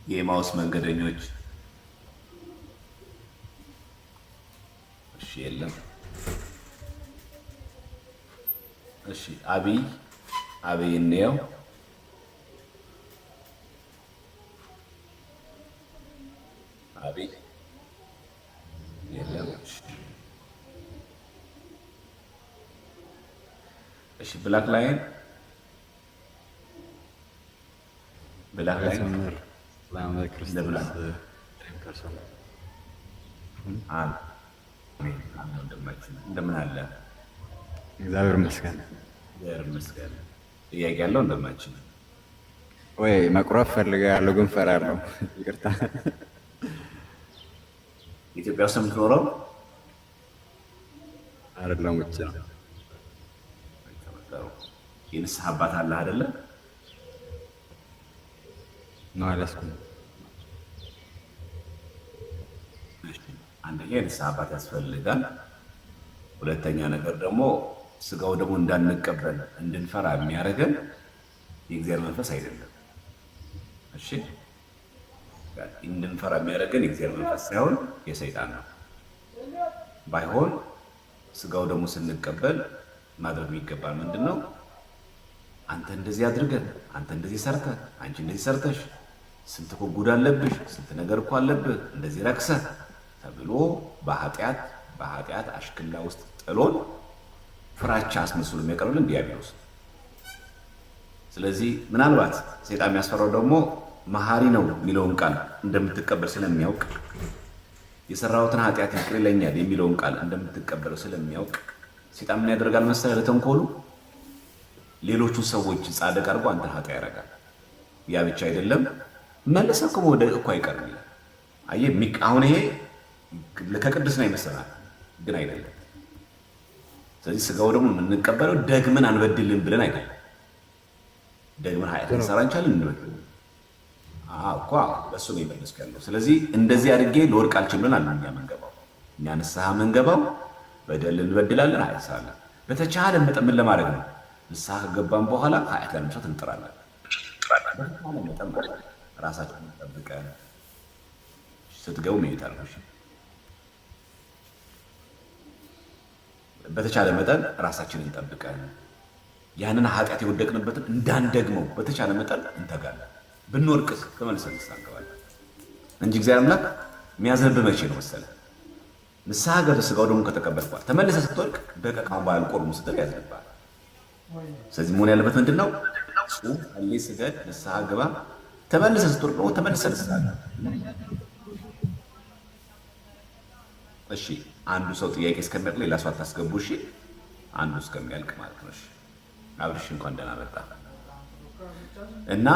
የኤማውስ መንገደኞች እሺ የለም። እሺ አብይ እንየው። አብይ የለም። እሺ ብላክ ላይን እንደምን አለ? እግዚአብሔር ይመስገን። ጥያቄ ያለው እንደማችን ወይ መቁረብ ፈልጋለሁ ግን ፈራለሁ። ይቅርታ። ኢትዮጵያ ውስጥ የምትኖረው አይደለም? ውጭ ነው። የንስሐ አባት አለህ አይደለ? ነው አላስኩም። አንደኛ የንስሐ አባት ያስፈልጋል። ሁለተኛ ነገር ደግሞ ስጋው ደግሞ እንዳንቀበል እንድንፈራ የሚያደርገን የእግዚአብሔር መንፈስ አይደለም። እሺ እንድንፈራ የሚያደርገን የእግዚአብሔር መንፈስ ሳይሆን የሰይጣን ነው። ባይሆን ስጋው ደግሞ ስንቀበል ማድረግ የሚገባል ምንድን ነው? አንተ እንደዚህ አድርገህ፣ አንተ እንደዚህ ሰርተህ፣ አንቺ እንደዚህ ሰርተሽ፣ ስንት እኮ ጉድ አለብሽ፣ ስንት ነገር እኮ አለብህ፣ እንደዚህ ረክሰህ ተብሎ በኃጢአት አሽክላ ውስጥ ጥሎን ፍራቻ አስመስሎ የሚያቀርብልን ዲያብሎስ። ስለዚህ ምናልባት ሰይጣን የሚያስፈራው ደግሞ መሐሪ ነው የሚለውን ቃል እንደምትቀበል ስለሚያውቅ፣ የሰራሁትን ኃጢአት ይቅር ይለኛል የሚለውን ቃል እንደምትቀበለው ስለሚያውቅ ሰይጣን ምን ያደርጋል መሰለህ? ለተንኮሉ ሌሎቹን ሰዎች ጻድቅ አድርጎ አንተ ኃጢአት ያደርጋል። ያ ብቻ አይደለም፣ መልሰህ እኮ መውደቅ እኮ አይቀርም ይላል። አየህ፣ አሁን ይሄ ከቅድስና ይመስላል፣ ግን አይደለም። ስለዚህ ስጋው ደግሞ የምንቀበለው ደግመን አንበድልን ብለን አይደለም። ደግመን ኃጢአት እንሰራ እንችላለን እንበድል እኮ በእሱ ነው የመለስኩ ያለው። ስለዚህ እንደዚህ አድርጌ ልወድቅ አልችልም ብለን እኛ መንገባው እኛ ንስሐ መንገባው በደል እንበድላለን፣ ኃጢአት እንሰራለን። በተቻለ መጠን ምን ለማድረግ ነው? ንስሐ ከገባን በኋላ ኃጢአት ለመስራት እንጥራለን። በተቻለ መጠን ራሳችንን ጠብቀን ስትገቡ መሄድ አልኩሽ። በተቻለ መጠን ራሳችንን ጠብቀን ያንን ኃጢአት የወደቅንበትን እንዳንደግመው በተቻለ መጠን እንተጋለን። ብንወድቅስ ተመልሰን ንስሐ እንገባለን እንጂ እግዚአብሔር አምላክ የሚያዝንብህ መቼ ነው መሰለህ? ንስሐ ገብተህ ስጋው ደግሞ ከተቀበልኳል ተመልሰህ ስትወድቅ ደቂቃውን ባልቆርም ስትል ያዝንብሃል። ስለዚህ መሆን ያለበት ምንድን ነው? ጹም፣ ጸልይ፣ ስገድ፣ ንስሐ ግባ። ተመልሰህ ስትወድቅ ደግሞ ተመልሰህ ንስሐ እሺ አንዱ ሰው ጥያቄ እስከሚያልቅ ሌላ ሰው አታስገቡ። እሺ አንዱ እስከሚያልቅ ማለት ነው። እሺ አብርሽ እንኳን ደህና መጣ። እና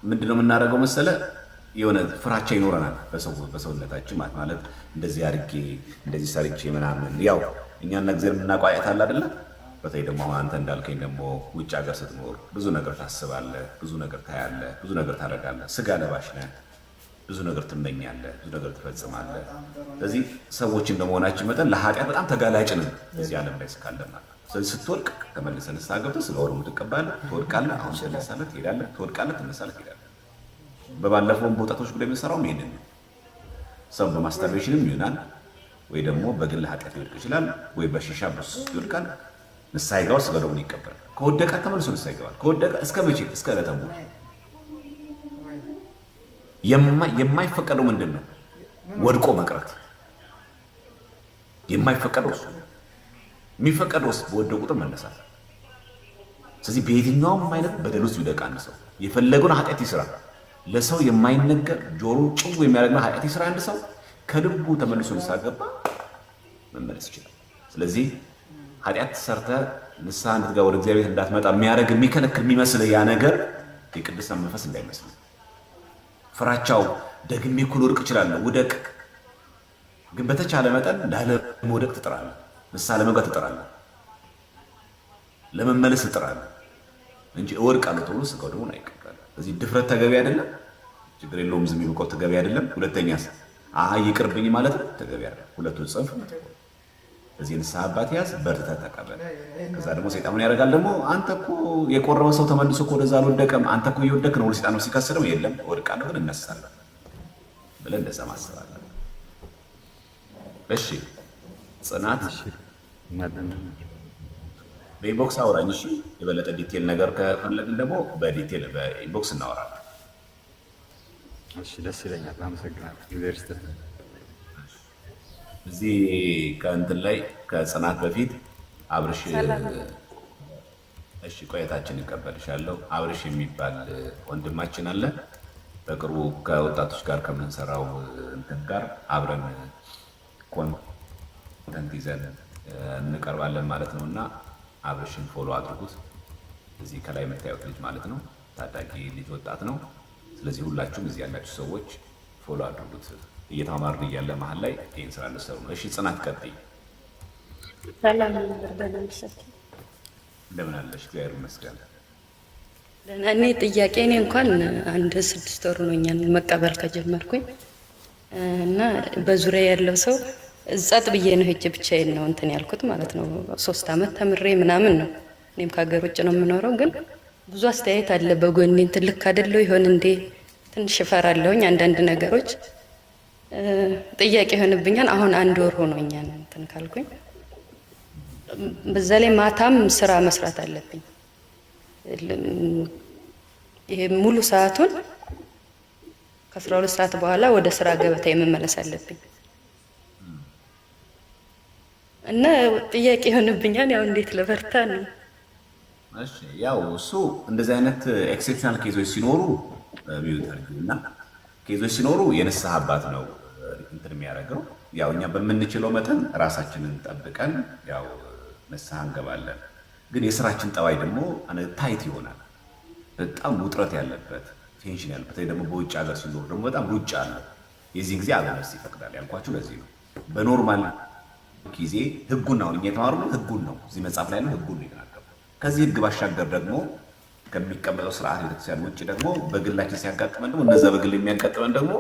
ምንድነው የምናደርገው መሰለ የሆነ ፍራቻ ይኖረናል በሰውነታችን ማለት እንደዚህ አድርጌ እንደዚህ ሰርቼ ምናምን ያው እኛና እግዚአብሔር የምናቋያት አለ አይደለ? በተለይ ደግሞ አንተ እንዳልከኝ ደግሞ ውጭ ሀገር ስትኖር ብዙ ነገር ታስባለህ፣ ብዙ ነገር ታያለህ፣ ብዙ ነገር ታደርጋለህ። ስጋ ለባሽ ነህ፣ ብዙ ነገር ትመኛለህ፣ ብዙ ነገር ትፈጽማለህ። ስለዚህ ሰዎች እንደመሆናችን መጠን ለኃጢአት በጣም ተጋላጭ ነን እዚህ ዓለም ላይ እስካለን ማለት ነው። ስለዚህ ስትወድቅ ተመልሰህ ንስሐ ገብተህ ስለ ወደሙ ትቀባለህ፣ ትወድቃለህ፣ አሁን ትነሳለህ፣ ትሄዳለህ፣ ትወድቃለህ፣ ትነሳለህ፣ ትሄዳለህ። በባለፈውም በወጣቶች ጉዳይ የምንሰራው ይሄንን ነው። ሰው በማስተርቤሽንም ይሆናል ወይ ደግሞ በግል ኃጢአት ሊወድቅ ይችላል፣ ወይ በሺሻ ሱስ ይወድቃል። ንስሐ ይገባል፣ ስለ ወደሙን ይቀበላል። ከወደቀ ተመልሶ ንስሐ ይገባል። ከወደቀ እስከ መቼ? እስከ ዕለተ ሞት። የማይፈቀደው ምንድን ነው? ወድቆ መቅረት የማይፈቀደው እሱ። የሚፈቀደው በወደቁ ቁጥር መነሳት። ስለዚህ በየትኛውም አይነት በደል ውስጥ ይውደቅ አንድ ሰው የፈለገውን ኃጢአት ይስራ፣ ለሰው የማይነገር ጆሮ ጭው የሚያደርግ ኃጢአት ይስራ አንድ ሰው ከልቡ ተመልሶ ንስሐ ገባ መመለስ ይችላል። ስለዚህ ኃጢአት ሰርተህ ንስሐ እንድትገባ ወደ እግዚአብሔር እንዳትመጣ የሚያደርግ የሚከለክል የሚመስልህ ያ ነገር የቅድስና መንፈስ እንዳይመስል። ፍራቻው ደግሜ እኮ ልወድቅ እችላለሁ፣ ውደቅ። ግን በተቻለ መጠን ላለመውደቅ ትጥራለህ፣ ንስሐ ለመግባት ትጥራለህ፣ ለመመለስ ትጥራለህ እንጂ እወድቃለሁ ተብሎ ስጋው ደግሞ አይቀበልም። ስለዚህ ድፍረት ተገቢ አይደለም። ችግር የለውም ዝም ይብቆ ተገቢ አይደለም። ሁለተኛ ይቅርብኝ ማለት ነው ተገቢ አይደለም። ሁለቱን ጽንፍ እዚህ ንስሐ አባት ያዝ፣ በርትተህ ተቀበል። ከዛ ደግሞ ሰይጣን ምን ያደርጋል ደግሞ አንተ እኮ የቆረበ ሰው ተመልሶ እኮ ወደዛ አልወደቀም፣ አንተ እኮ እየወደቅህ ነው። ሰይጣን ነው ሲከስረው የለም እወድቃለሁ ግን እነሳለሁ ብለህ እንደዛ ማሰብ አለብህ። እሺ ጽናት በኢንቦክስ አውራኝ። እሺ የበለጠ ዲቴል ነገር ከፈለግን ደግሞ በዲቴል በኢንቦክስ እናወራለን። እሺ ደስ ይለኛል። አመሰግናለሁ። እግዚአብሔር ይስጥልኝ። እዚህ ከእንትን ላይ ከጽናት በፊት አብርሽ እሺ ቆየታችን እቀበልሻለሁ። አብርሽ የሚባል ወንድማችን አለ። በቅርቡ ከወጣቶች ጋር ከምንሰራው እንትን ጋር አብረን ኮንተንት ይዘን እንቀርባለን ማለት ነው እና አብርሽን ፎሎ አድርጉት። እዚህ ከላይ የምታዩት ልጅ ማለት ነው ታዳጊ ልጅ ወጣት ነው። ስለዚህ ሁላችሁም እዚህ ያላችሁ ሰዎች ፎሎ አድርጉት። እየተማርን እያለ መሀል ላይ ይህን ስራ እንሰሩ ነው። እሺ ጽናት ቀጥይ። ሰላም እንደምንሰጥ እንደምን አለሽ? እግዚአብሔር ይመስገን። እኔ ጥያቄ እንኳን አንድ 6 ወር ሆኖኛል መቀበል ከጀመርኩኝ እና በዙሪያ ያለው ሰው ጸጥ ብዬ ነው ሄጄ ብቻዬን ነው እንትን ያልኩት ማለት ነው። 3 ዓመት ተምሬ ምናምን ነው። እኔም ከሀገር ውጭ ነው የምኖረው። ግን ብዙ አስተያየት አለ በጎኔ እንትን ልክ አይደለው ይሆን እንዴ ትንሽ እፈራለሁኝ። አንዳንድ ነገሮች ጥያቄ ይሆንብኛል። አሁን 1 ወር ሆኖኛል እንትን ካልኩኝ። በዛ ላይ ማታም ስራ መስራት አለብኝ። ይሄ ሙሉ ሰዓቱን ከ12 ሰዓት በኋላ ወደ ስራ ገበታ መመለስ አለብኝ እና ጥያቄ ይሆንብኛል። ያው እንዴት ለበርታ ነው? እሺ ያው እሱ እንደዚህ አይነት ኤክሴፕሽናል ኬዞች ሲኖሩ እና ኬዞች ሲኖሩ የንስሐ አባት ነው እንትን የሚያደርገው። ያው እኛ በምንችለው መጠን ራሳችንን ጠብቀን ያው ንስሐ እንገባለን። ግን የስራችን ጠባይ ደግሞ ታይት ይሆናል። በጣም ውጥረት ያለበት ቴንሽን ያለበት ደግሞ በውጭ ሀገር ሲኖሩ ደግሞ በጣም ሩጫ አለ። የዚህን ጊዜ አለመስ ይፈቅዳል ያልኳችሁ ለዚህ ነው። በኖርማል ጊዜ ህጉን ነው እኛ የተማርነው ህጉን ነው። እዚህ መጽሐፍ ላይ ነው ህጉን ነው የተናገረው። ከዚህ ህግ ባሻገር ደግሞ ከሚቀመጠው ስርዓት ቤተክርስቲያን ውጭ ደግሞ በግላችን ሲያጋጥመን ደግሞ እነዛ በግል የሚያጋጥመን ደግሞ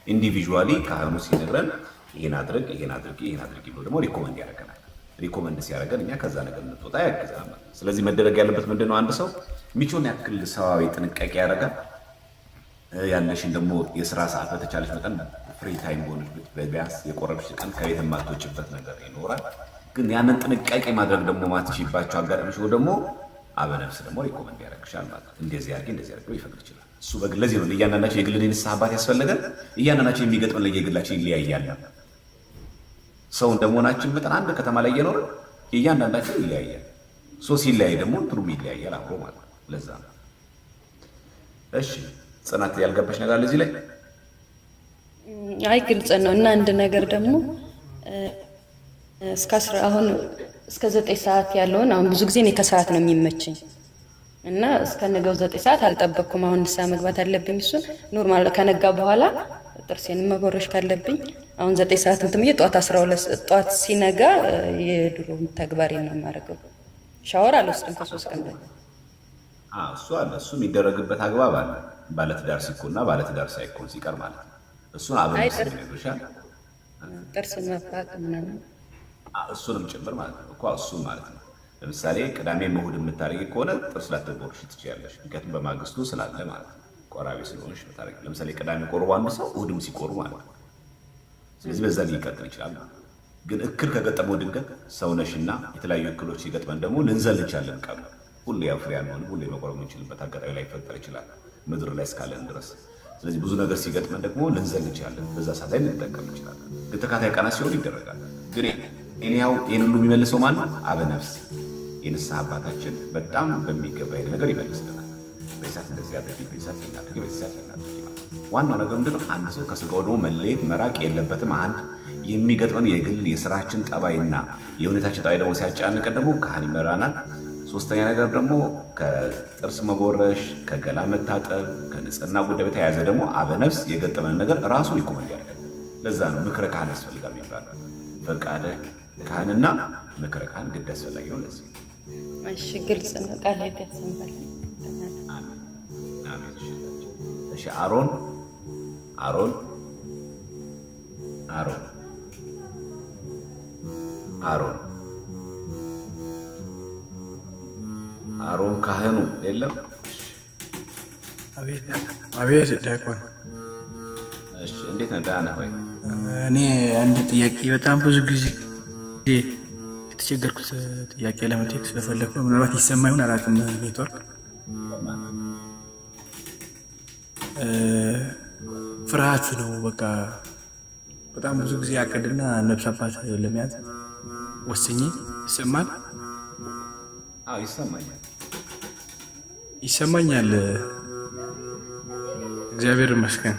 ኢንዲቪዥዋሊ ካህኑ ሲነግረን ይሄን አድርግ ይሄን አድርግ ይሄን አድርግ ብሎ ደግሞ ሪኮመንድ ያደርገናል። ሪኮመንድ ሲያደርገን እኛ ከዛ ነገር እንድንወጣ ያግዘናል። ስለዚህ መደረግ ያለበት ምንድነው? አንድ ሰው የሚችለውን ያክል ሰዋዊ ጥንቃቄ ያደርጋል። ያለሽን ደግሞ የስራ ሰዓት በተቻለች መጠን ፍሪ ታይም ሆነሽ ቢያንስ የቆረብሽ ቀን ከቤት የማትወጪበት ነገር ይኖራል። ግን ያንን ጥንቃቄ ማድረግ ደግሞ ማትችይባቸው አጋጣሚዎች ደግሞ አበነፍስ ደግሞ ሪኮመንድ ያደርግሻል ማለት ነው። እንደዚህ አድርጊ እንደዚህ አድርጊ ይፈቅድ ይችላል እሱ በግል። ለዚህ ነው ለእያንዳንዳቸው የግል ንስሐ አባት ያስፈልጋል። እያንዳንዳቸው የሚገጥመን ለየግላችን ይለያያል። ሰው እንደመሆናችን መጠን አንድ ከተማ ላይ እየኖረ የእያንዳንዳቸው ይለያያል። ሲለያይ ደግሞ እንትኑም ይለያያል አብሮ ማለት ነው። ለዛ ነው። እሺ ጽናት ያልገባሽ ነገር አለ እዚህ ላይ? አይ ግልጽ ነው። እና አንድ ነገር ደግሞ አሁን እስከ 9 ሰዓት ያለውን አሁን ብዙ ጊዜ እኔ ከሰዓት ነው የሚመችኝ እና እስከ ነገው 9 ሰዓት አልጠበቅኩም። አሁን ንስሓ መግባት አለብኝ። እሱን ኖርማል ከነጋ በኋላ ጥርሴን መቦረሽ ካለብኝ አሁን 9 ሰዓት እንትን ብዬ ጠዋት ሲነጋ የድሮ ተግባሬን ነው የማደርገው። ሻወር አልወስድም ከ3 ቀን በላይ። እሱ አለ። እሱ የሚደረግበት አግባብ አለ። ባለትዳር ሲኮንና ባለትዳር ሳይኮን ሲቀር ማለት ነው። እሱን አብረን ይነግርሻል። ጥርስ መፋቅ ምናምን እሱንም ጭምር ማለት ነው እኮ እሱም ማለት ነው። ለምሳሌ ቅዳሜ እሑድ የምታደርጊ ከሆነ ጥርስ ላትቦርሽ ትችያለሽ። ምክንያቱም በማግስቱ ስላለ ማለት ነው። ቆራቢ ስለሆነሽ ብታደርጊ ለምሳሌ ቅዳሜ ቆርቦ አንድ ሰው እሑድም ሲቆሩ ማለት ነው። ስለዚህ በዛ ሊቀጥል ይችላል። ግን እክል ከገጠመው ድንገት ሰውነሽና የተለያዩ እክሎች ሲገጥመን ደግሞ ልንዘል እንችላለን። ቀኑ ሁሌ ያው ፍሬ አንሆንም። ሁሌ መቆረብ የምንችልበት አጋጣሚ ላይ ይፈጠር ይችላል ምድር ላይ እስካለን ድረስ። ስለዚህ ብዙ ነገር ሲገጥመን ደግሞ ልንዘል እንችላለን። በዛ ሰዓት ላይ ልንጠቀም እንችላለን። ግን ተካታይ ቀናት ሲሆን ይደረጋል። ግን እኔያው ይህን ሁሉ የሚመልሰው ማን ነው? አበነፍስ የንስሐ አባታችን በጣም በሚገባ ይሄን ነገር ይመልስልናል። በሳት እንደዚህ ያደርግ በሳት እናድርግ በሳት እናድርግ። ዋናው ነገር ምንድነው? አንድ ሰው ከስጋው ደግሞ መለየት መራቅ የለበትም። አንድ የሚገጥመን የግል የስራችን ጠባይና የሁኔታችን ጠባይ ደግሞ ሲያጫንቀን ደግሞ ካህን ይመራናል። ሶስተኛ ነገር ደግሞ ከጥርስ መቦረሽ፣ ከገላ መታጠብ፣ ከንጽህና ጉዳይ በተያያዘ ደግሞ አበነፍስ የገጠመን ነገር ራሱ ይቆማል ያደርጋል። ለዛ ነው ምክረ ካህን ያስፈልጋል ይባላል። ፈቃደ ካህንና ምክረ ካህን ግድ ያስፈልጋል ነው። ለዚህ እሺ፣ ግልጽ ነው። ቃል ያሰማል። እሺ፣ አሮን ካህኑ የለም። አቤት ዲያቆን። እሺ፣ እንዴት ነህ? ደህና ነህ ወይ? እኔ አንድ ጥያቄ በጣም ብዙ ጊዜ የተቸገርኩት ጥያቄ ለመጠየቅ ስለፈለኩ ነው። ምናልባት ይሰማ ይሆን አላውቅም። ኔትወርክ ፍርሃት ነው። በቃ በጣም ብዙ ጊዜ አቅድና ነፍስ አባት ለመያዝ ወስኜ ይሰማል። አዎ ይሰማኛል። እግዚአብሔር ይመስገን።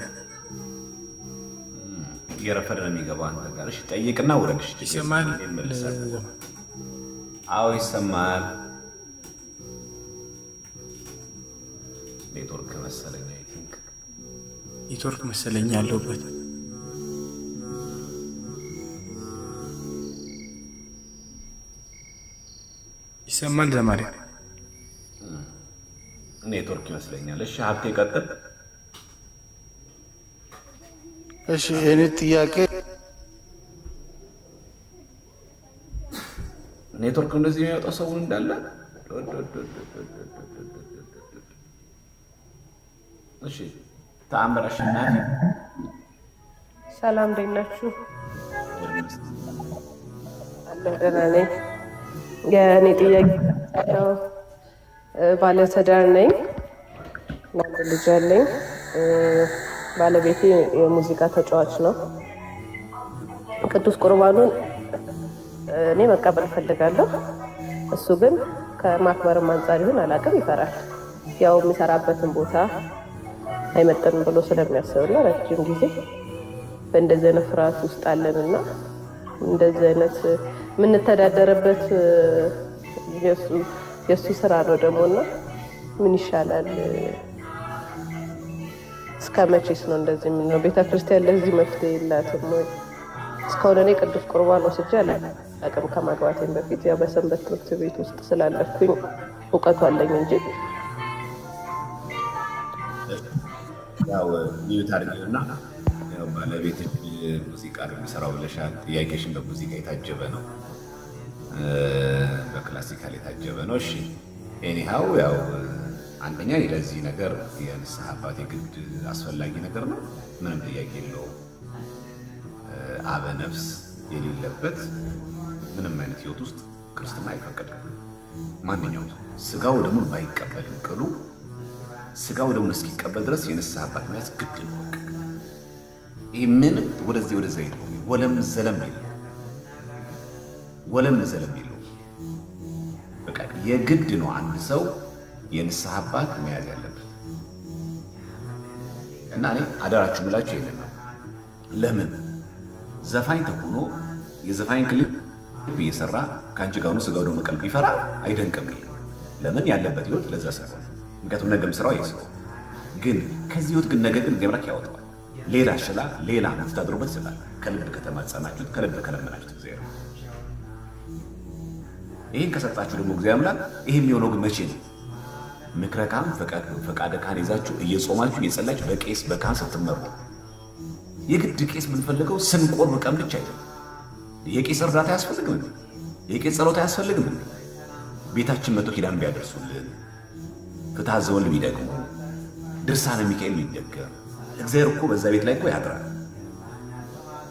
እየረፈደ ነው የሚገባው አንተ ጋር። እሺ፣ ጠይቅና ወረድሽ። ይሰማል? አዎ ይሰማል። ኔትወርክ መሰለኝ። አይ ቲንክ ኔትወርክ መሰለኝ ያለውበት። ይሰማል ዘማሪ? ኔትወርክ ይመስለኛል። እሺ፣ ሀብቴ ቀጥል። እሺ፣ የኔ ጥያቄ ኔትወርክ እንደዚህ የሚያወጣው ሰውን እንዳለ። እሺ፣ ተአምር አሸናፊ ሰላም፣ እንዴት ናችሁ? አለሁ ደህና ነኝ። የእኔ ጥያቄ ባለትዳር ነኝ፣ አንድ ልጅ አለኝ። ባለቤቴ የሙዚቃ ተጫዋች ነው። ቅዱስ ቁርባኑን እኔ መቀበል እፈልጋለሁ። እሱ ግን ከማክበርም አንጻር ይሁን አላውቅም ይፈራል። ያው የሚሰራበትን ቦታ አይመጥንም ብሎ ስለሚያስብና ረጅም ጊዜ በእንደዚህ አይነት ፍርሃት ውስጥ አለንና እንደዚህ አይነት የምንተዳደርበት የእሱ ስራ ነው ደግሞና ምን ይሻላል? እስከ መቼስ ነው እንደዚህ የምንለው? ቤተክርስቲያን ለዚህ መፍትሄ የላትም ወይ? እስካሁን እኔ ቅዱስ ቁርባን ወስጄ አላውቅም ከማግባቴም በፊት። ያው በሰንበት ትምህርት ቤት ውስጥ ስላለፍኩኝ እውቀቱ አለኝ እንጂ ያው ይዩት አድርጊውና ያው ባለቤት ሙዚቃ የሚሰራው ብለሻል። ጥያቄሽን በሙዚቃ የታጀበ ነው፣ በክላሲካል የታጀበ ነው። እሺ ኤኒሃው ያው አንደኛ ለዚህ ነገር የንስሐ አባት የግድ አስፈላጊ ነገር ነው፣ ምንም ጥያቄ የለውም። አበነፍስ የሌለበት ምንም አይነት ህይወት ውስጥ ክርስትና አይፈቀድም። ማንኛውም ስጋው ደሙን ባይቀበልም ቅሉ ስጋው ደሙን እስኪቀበል ድረስ የንስሐ አባት መያዝ ግድ ነው። ይህ ምንም ወደዚህ ወደዛ የለውም፣ ወለም ዘለም የለውም። በቃ የግድ ነው አንድ ሰው የንስሐ አባት መያዝ ያለበት። እና እኔ አደራችሁ ብላችሁ ይሄንን ነው። ለምን ዘፋኝ ተሆኖ የዘፋኝ ክሊፕ እየሰራ ከአንቺ ጋር ሆኖ ስጋው ደግሞ ቀልብ ይፈራ አይደንቅም። ለምን ያለበት ህይወት ለዛ ሳይሆን ምክንያቱም ነገም ስራው ይስው ግን ከዚህ ህይወት ግን ነገ ግን እግዚአብሔር ያወጣዋል። ሌላ ሽላ ሌላ ምትታድሩበት ስላል ከልብ ከተማጸናችሁት ከልብ ከለመናችሁት እግዚአብሔር ይህን ከሰጣችሁ ደግሞ እግዚአብሔር አምላክ ይሄ የሚሆነው ግን መቼ ነው? ምክረ ካህን ፈቃደ ካህን ይዛችሁ እየጾማችሁ እየጸላችሁ በቄስ በካህን ስትመሩ የግድ ቄስ የምንፈልገው ስንቆርብ ቀን ብቻ አይደለም። የቄስ እርዳታ አያስፈልግም? የቄስ ጸሎት አያስፈልግም? ቤታችን መጥቶ ኪዳን ቢያደርሱልን ፍትሐ ዘወልድ ቢደግሙ ድርሳነ ሚካኤል ቢደገም እግዚአብሔር እኮ በዛ ቤት ላይ እኮ ያድራል።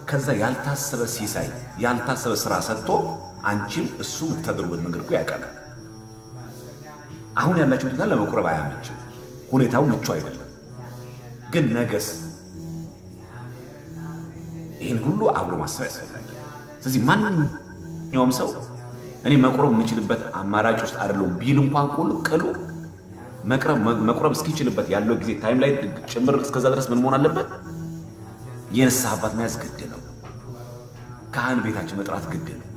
ከዛ ያልታሰበ ሲሳይ ያልታሰበ ስራ ሰጥቶ አንቺም እሱ የምትተድሩበት መንገድ እኮ ያውቃል። አሁን ያላችሁት ጋር ለመቁረብ አያመችም፣ ሁኔታው ምቹ አይደለም። ግን ነገስ ይህን ሁሉ አብሮ ማሰብ ያስፈልጋል። ስለዚህ ማንኛውም ሰው እኔ መቁረብ የምችልበት አማራጭ ውስጥ አይደለሁም ቢል እንኳን ቅሉ መቁረብ እስኪችልበት ያለው ጊዜ ታይም ላይ ጭምር እስከዛ ድረስ ምን መሆን አለበት? የንስሐ አባት መያዝ ግድ ነው። ካህን ቤታችን መጥራት ግድ ነው።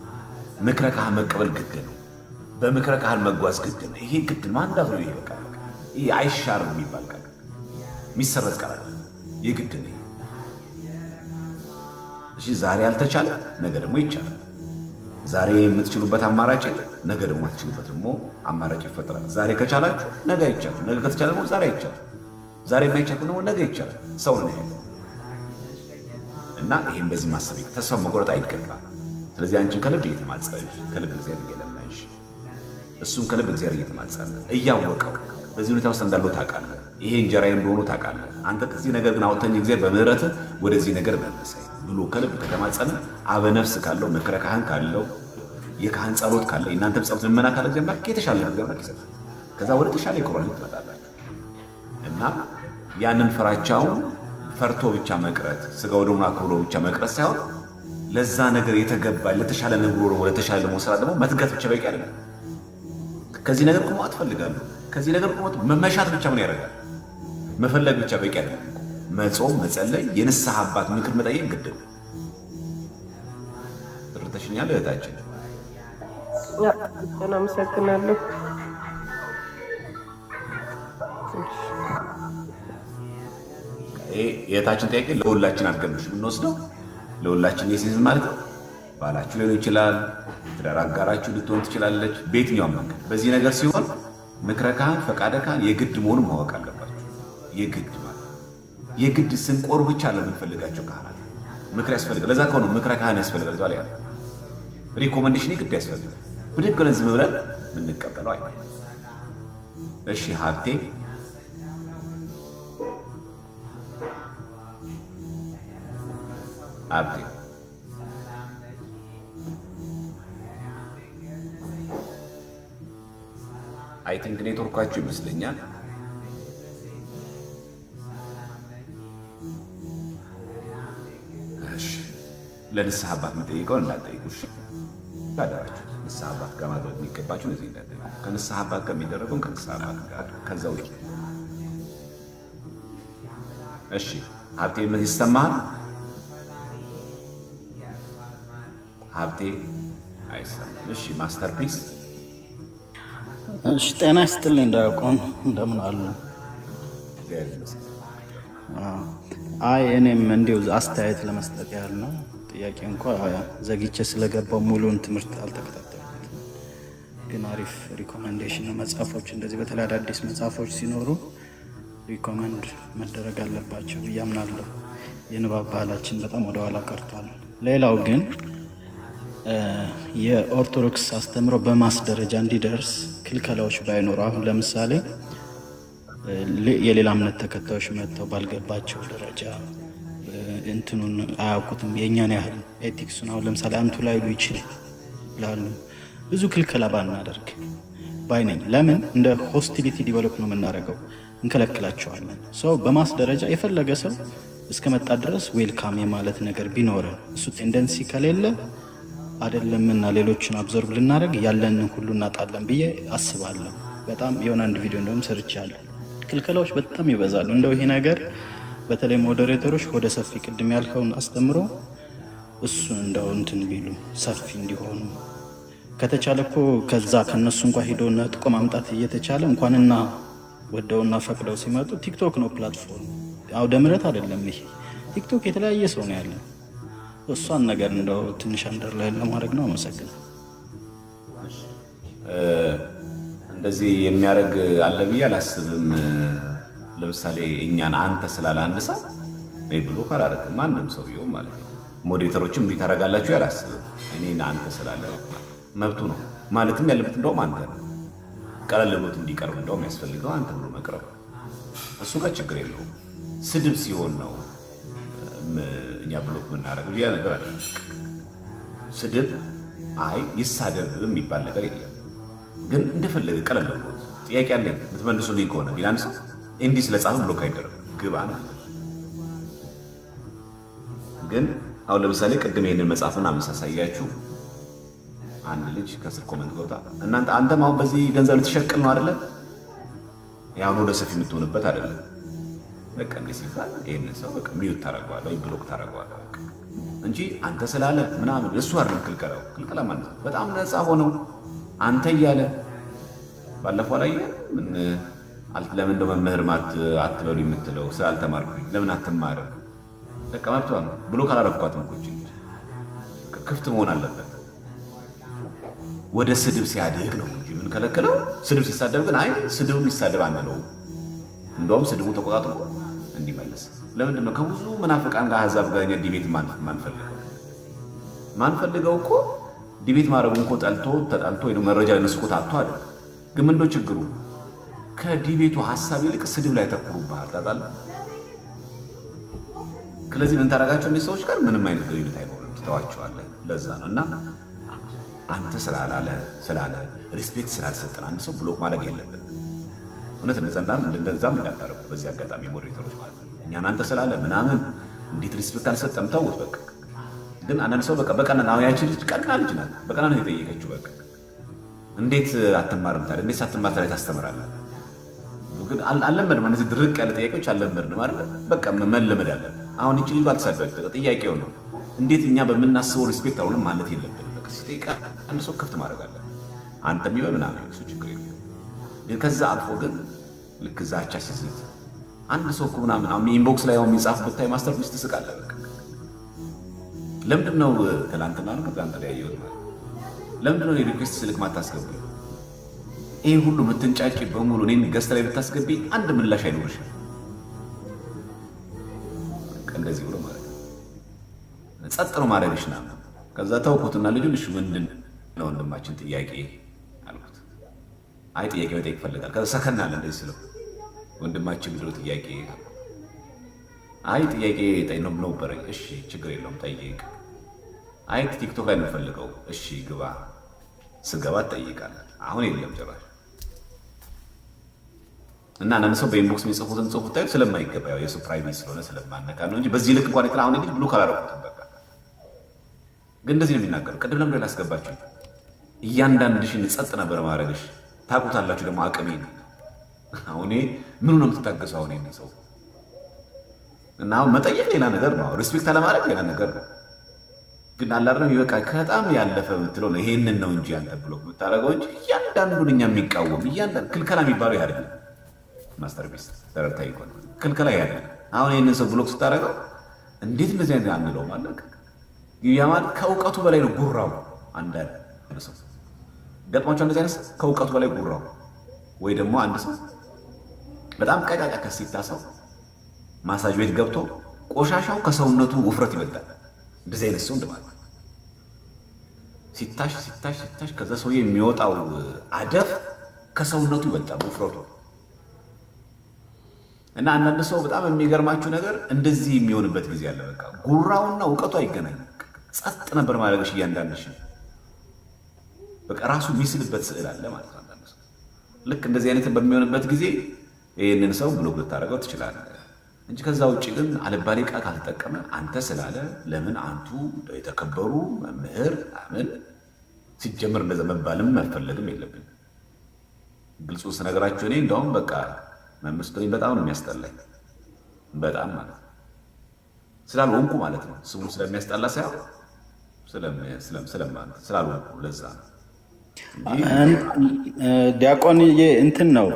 ምክረ ካህን መቀበል ግድ ነው። በምክረ ካህን መጓዝ ግድ ነው። ይሄ ግድ ማንዳት ነው። ይሄ በቃ ይሄ አይሻርም የሚባል ቃል የሚሰረዝ ቃል አይደለም። የግድ ነው። እሺ ዛሬ ያልተቻለ ነገ ደግሞ ይቻላል። ዛሬ የምትችሉበት አማራጭ ነገ ደግሞ የምትችሉበት ደግሞ አማራጭ ይፈጠራል። ዛሬ ከቻላችሁ ነገ አይቻልም። ነገ ከተቻለ ደግሞ ዛሬ አይቻልም። ዛሬ የማይቻል ደግሞ ነገ ይቻላል። ሰው ነው ያለው እና ይሄን በዚህ ማሰብ ተስፋ መቆረጥ አይገባም። ስለዚህ አንቺን ከልብ እየተማጸንሽ ከልብ እግዚአብሔር እየለመንሽ እሱም ከልብ እግዚአብሔር እየተማጸነ እያወቀው በዚህ ሁኔታ ውስጥ እንዳለው ታውቃለህ። ይሄ እንጀራዬ እንደሆነ ታውቃለህ። አንተ ከዚህ ነገር ግን አውጥተኝ እግዚአብሔር በምህረትህ ወደዚህ ነገር መልሰኝ ብሎ ከልብ ከተማጸነ አበነፍስ ካለው ምክረ ካህን ካለው የካህን ጸሎት ካለ እናንተም ጸሎት ልመና ካለ እግዚአብሔር የተሻለ ነገር ይሰጣል። ከዛ ወደ ተሻለ ይቆራል ትመጣላችሁ እና ያንን ፍራቻውን ፈርቶ ብቻ መቅረት ስጋው ደሙን አክብሮ ብቻ መቅረት ሳይሆን ለዛ ነገር የተገባ ለተሻለ ነገር ወደ ተሻለ ለመውሰድ ደግሞ መትጋት ብቻ በቂ አይደለም። ከዚህ ነገር ቆሞ አትፈልጋለሁ ከዚህ ነገር ቆሞ መመሻት ብቻ ምን ያደርጋል? መፈለግ ብቻ በቂ አይደለም። መጾም፣ መጸለይ፣ የንስሐ አባት ምክር መጠየቅ ግድ ነው። ተረተሽኛል እህታችን? አመሰግናለሁ። የእህታችን ጥያቄ ለሁላችን አድርገን የምንወስደው ለሁላችን የሲዝን ማለት ነው። ባላችሁ ሊሆን ይችላል፣ ትዳር አጋራችሁ ልትሆን ትችላለች። በየትኛውም መንገድ በዚህ ነገር ሲሆን ምክረ ካህን ፈቃደ ካህን የግድ መሆኑን ማወቅ አለባችሁ። የግድ ማለት የግድ ስንቆር ብቻ ለምንፈልጋቸው ካህናት ምክር ያስፈልጋል። ለዛ ከሆነ ምክረ ካህን ያስፈልጋል። ዛሬ ያለ ሪኮመንዴሽን የግድ ያስፈልጋል። ብድግ ብለን ዝም ብለን የምንቀበለው አይ እሺ ሀብቴ ሀብቴ አይ ቲንክ ኔትወርካችሁ ይመስለኛል። እሺ ለንስሐ አባት የምጠይቀውን እንዳትጠይቁ እሺ። ታዲያችሁ ንስሐ አባት ጋር ማድረግ የሚገባችሁ እዚህ እንዳትጠይቁ። ከንስሐ አባት ጋር የሚደረገውን ከንስሐ አባት ጋር ከዛ ውጭ እሺ። ሀብቴ ምን ይሰማሃል? ሀብቴ አይሰማም። እሺ ማስተርፒስ እሺ ጤና ይስጥልኝ እንዳያውቁን እንደምን አሉ? አይ እኔም እንዲሁ አስተያየት ለመስጠት ያህል ነው። ጥያቄ እንኳ ዘግቼ ስለገባው ሙሉን ትምህርት አልተከታተልኩትም፣ ግን አሪፍ ሪኮመንዴሽን ነው። መጽሐፎች እንደዚህ በተለይ አዳዲስ መጽሐፎች ሲኖሩ ሪኮመንድ መደረግ አለባቸው ብዬ አምናለሁ። የንባብ ባህላችን በጣም ወደኋላ ቀርቷል። ሌላው ግን የኦርቶዶክስ አስተምሮ በማስ ደረጃ እንዲደርስ ክልከላዎች ባይኖሩ፣ አሁን ለምሳሌ የሌላ እምነት ተከታዮች መጥተው ባልገባቸው ደረጃ እንትኑን አያውቁትም የእኛን ያህል ኤቲክሱን፣ አሁን ለምሳሌ አንቱ ላይሉ ይችላሉ። ብዙ ክልከላ ባናደርግ ባይነኝ። ለምን እንደ ሆስቲሊቲ ዲቨሎፕ ነው የምናደርገው፣ እንከለክላቸዋለን። ሰው በማስ ደረጃ የፈለገ ሰው እስከመጣ ድረስ ዌልካም የማለት ነገር ቢኖረን፣ እሱ ቴንደንሲ ከሌለ አይደለምና ሌሎችን አብዘርቭ ልናደርግ ያለንን ሁሉ እናጣለን ብዬ አስባለሁ። በጣም የሆነ አንድ ቪዲዮ እንደውም ሰርቻለሁ። ክልከላዎች በጣም ይበዛሉ። እንደው ይሄ ነገር በተለይ ሞዴሬተሮች ወደ ሰፊ ቅድም ያልከውን አስተምሮ እሱ እንደው እንትን ቢሉ ሰፊ እንዲሆኑ ከተቻለ እኮ ከዛ ከነሱ እንኳ ሄዶ ነጥቆ ማምጣት እየተቻለ እንኳንና ወደውና ፈቅደው ሲመጡ ቲክቶክ ነው ፕላትፎርም፣ አውደ ምሕረት አይደለም ይሄ ቲክቶክ። የተለያየ ሰው ነው ያለ። እሷን ነገር እንደው ትንሽ አንደር ላይ ለማድረግ ነው። አመሰግናለሁ። እንደዚህ የሚያደርግ አለ ብዬ አላስብም። ለምሳሌ እኛን አንተ ስላለ አንድ ሰው ብሎ ካላረክ ማንም ሰው ይሁን ማለት ነው። ሞዴሬተሮችም እንዲህ ታደርጋላችሁ ያላስብም። እኔን አንተ ስላለ መብቱ ነው ማለትም ያለበት እንደውም አንተ ነው። ቀለል ብሎት እንዲቀርብ እንደውም ያስፈልገው አንተ ብሎ መቅረብ፣ እሱ ጋር ችግር የለውም። ስድብ ሲሆን ነው እኛ ብሎክ የምናደርገው ያ ነገር አለ። ስድብ አይ ይሳደብ የሚባል ነገር የለም። ግን እንደፈለገ ቀለል ብሎት ጥያቄ አለኝ ልትመልሱልኝ ከሆነ ቢላን ሰው እንዲህ ስለጻፈ ብሎክ አይደረግም፣ ግባ ነው። ግን አሁን ለምሳሌ ቅድም ይሄንን መጽሐፍና አመሳሳያችሁ አንድ ልጅ ከስር ኮመንት ገውታ እናንተ አንተም አሁን በዚህ ገንዘብ ልትሸቅል ነው አይደለ? ያሁን ወደ ሰፊ የምትሆንበት አይደለ? በቃ እንዴ ሲባል ይሄንን ሰው በቃ ሚዩት ታደርገዋለህ ወይ ብሎክ ታደርገዋለህ እንጂ አንተ ስላለ ምናምን እሱ አይደለም ክልከላው። ክልከላ ማለት በጣም ነፃ ሆነው አንተ እያለ ባለፈው ላይ ምን ለምን እንደው መምህር አትበሉ የምትለው ስላልተማርኩኝ ለምን አትማርም? በቃ መብቷ ነው። ብሎክ አላደረኳትም እኮ ክፍት መሆን አለበት። ወደ ስድብ ሲያድግ ነው እንጂ ምን ከለከለው? ስድብ ሲሳደብ ግን አይ ስድቡ ይሳደብ አንለው። እንደውም ስድቡ ተቆጣጥሮ እንዲመለስ ለምንድን ነው ከብዙ መናፍቃን ጋር አሕዛብ ጋር ዲቤት ማንፈልገው እኮ ዲቤት ማድረጉን እኮ ተጣልቶ ወይ መረጃ ለነሱ እኮ ታጥቶ አይደል? ግን ምንድነው ችግሩ? ከዲቤቱ ሐሳብ ይልቅ ስድብ ላይ ተኩሩባል። ታጣላ። ስለዚህ ምን ታደርጋቸው እነዚህ ሰዎች ጋር ምንም አይነት ግንኙነት አይኖርም፣ ትተዋቸዋለህ። ለዛ ነው እና አንተ ስላለ ሪስፔክት ስላልሰጠን አንድ ሰው ብሎክ ማድረግ የለብን። እውነት እንደዛም እንዳታረጉ። በዚህ አጋጣሚ ሞዴሬተሮች ማለት ነው እኛን አንተ ስላለ ምናምን እንዴት ሪስፔክት አልሰጠም ተውት በቃ። ግን አንዳንድ ሰው በቃ በቀና ነው ያቺ ልጅ ቀና ልጅ ናት፣ በቀና ነው የጠየቀችው። በቃ እንዴት አትማርም ታዲያ? እንዴት ሳትማር ታዲያ ታስተምራለህ? ግን አልለመድም። እነዚህ ድርቅ ያለ ጥያቄዎች አልለመድንም አይደል? በቃ መለመድ አለ። አሁን እቺ ልጅ ባልተሳደበች ጥያቄው ነው እንዴት እኛ በምናስበው ሪስፔክት አሁንም ማለት የለብንም። በቃ ሲጠይቃ አንድ ሰው ክፍት ማድረግ አለ። አንተ የሚበል ምናምን እሱ ችግር የለም። ግን ከዛ አልፎ ግን ልክ ዛቻ ሲዝት አንድ ሰው እኮ ምናምን አሁን ኢንቦክስ ላይ አሁን የሚጻፍ ብታይ ማስተርፒስ ትስቃለህ። በቃ ለምንድን ነው ትናንትና ነው ከዛንተ ላይ ያየሁት ማለት ለምንድን ነው ሪኩዌስት ስልክ ማታስገቡ? ይሄ ሁሉ ምትንጫጭ በሙሉ እኔን ገስት ላይ ብታስገቢ አንድ ምላሽ አይኖርሽም። እንደዚህ ብሎ ማለት ነው ጸጥ ነው ማድረግሽ ነው። ከዛ ተውኩትና ልጁን እሺ ምንድን ነው ወንድማችን ጥያቄ አልኩት። አይ ጥያቄ መጠየቅ ይፈልጋል። ከዛ ሰከናለ እንደዚህ ስለው ወንድማችን ብሎ ጥያቄ አይ ጥያቄ ነው ነበረኝ። እሺ ችግር የለውም ጠይቅ። አይ ቲክቶክ ላይ ነው ፈልገው። እሺ ግባ። ስገባ ትጠይቃለህ። አሁን የለም ጭራሽ። እና አንዳንድ ሰው በኢንቦክስ የሚጽፉትን ጽሁፍ ታዩ ስለማይገባ ያው የሱ ፕራይቬሲ ስለሆነ ስለማነካ ነው እንጂ በዚህ ልክ እንኳን አሁን ልጅ ብሎ ካላረኩትም በቃ ግን እንደዚህ ነው የሚናገረው። ቅድም ለምን ላስገባችሁ እያንዳንድሽን ጸጥ ነበር ማድረግሽ። ታውቁታላችሁ ደግሞ አቅሜን። አሁን ምኑ ነው የምትታገሰው? አሁን ይሄን ሰው እና አሁን መጠየቅ ሌላ ነገር ነው፣ ሪስፔክት አለማድረግ ሌላ ነገር ነው። ግን አላረም ይበቃ ከጣም ያለፈ የምትለው ነው። ይሄንን ነው እንጂ አንተ ብሎ የምታደርገው እንጂ እያንዳንዱን እኛ የሚቃወም እያንዳንዱ ክልከላ የሚባለው ያደለ ማስተርፒስ ተረታ ይቆን ክልከላ ያደለ። አሁን ይሄንን ሰው ብሎክ ስታደርገው እንዴት እንደዚህ አይነት አንለው ማለት ያ ማለት ከእውቀቱ በላይ ነው ጉራው። አንዳንድ ሰው ገጥሟቸው እንደዚህ አይነት ከእውቀቱ በላይ ጉራው። ወይ ደግሞ አንድ ሰው በጣም ቀጫጫ ከሲታ ሰው ማሳጅ ቤት ገብቶ ቆሻሻው ከሰውነቱ ውፍረት ይበልጣል። እንደዚህ አይነት ሰው እንደማለት ሲታሽ ከዛ ሰው የሚወጣው አደፍ ከሰውነቱ ይበልጣል ውፍረቱ። እና አንዳንድ ሰው በጣም የሚገርማችሁ ነገር እንደዚህ የሚሆንበት ጊዜ አለ። በቃ ጉራውና እውቀቱ አይገናኝም። ጸጥ ነበር ማድረግሽ እያንዳንድሽ በቃ ራሱ የሚስልበት ስዕል አለ ማለት ነው። አንዳንድ ሰው ልክ እንደዚህ አይነት በሚሆንበት ጊዜ ይህንን ሰው ብሎክ ልታደርገው ትችላለህ እንጂ ከዛ ውጭ ግን አልባሌ ቃል ካልተጠቀመ አንተ ስላለ ለምን አንቱ የተከበሩ መምህር አምን ሲጀምር እንደዛ መባልም መፈለግም የለብን። ግልጹ ስነግራችሁ እኔ እንደውም በቃ መምስቶኝ በጣም ነው የሚያስጠላኝ። በጣም ማለት ነው ስላልሆንኩ ማለት ነው። ስሙ ስለሚያስጠላ ሳይሆን ስላልሆንኩ ለዛ ነው። ዲያቆንዬ እንትን ነው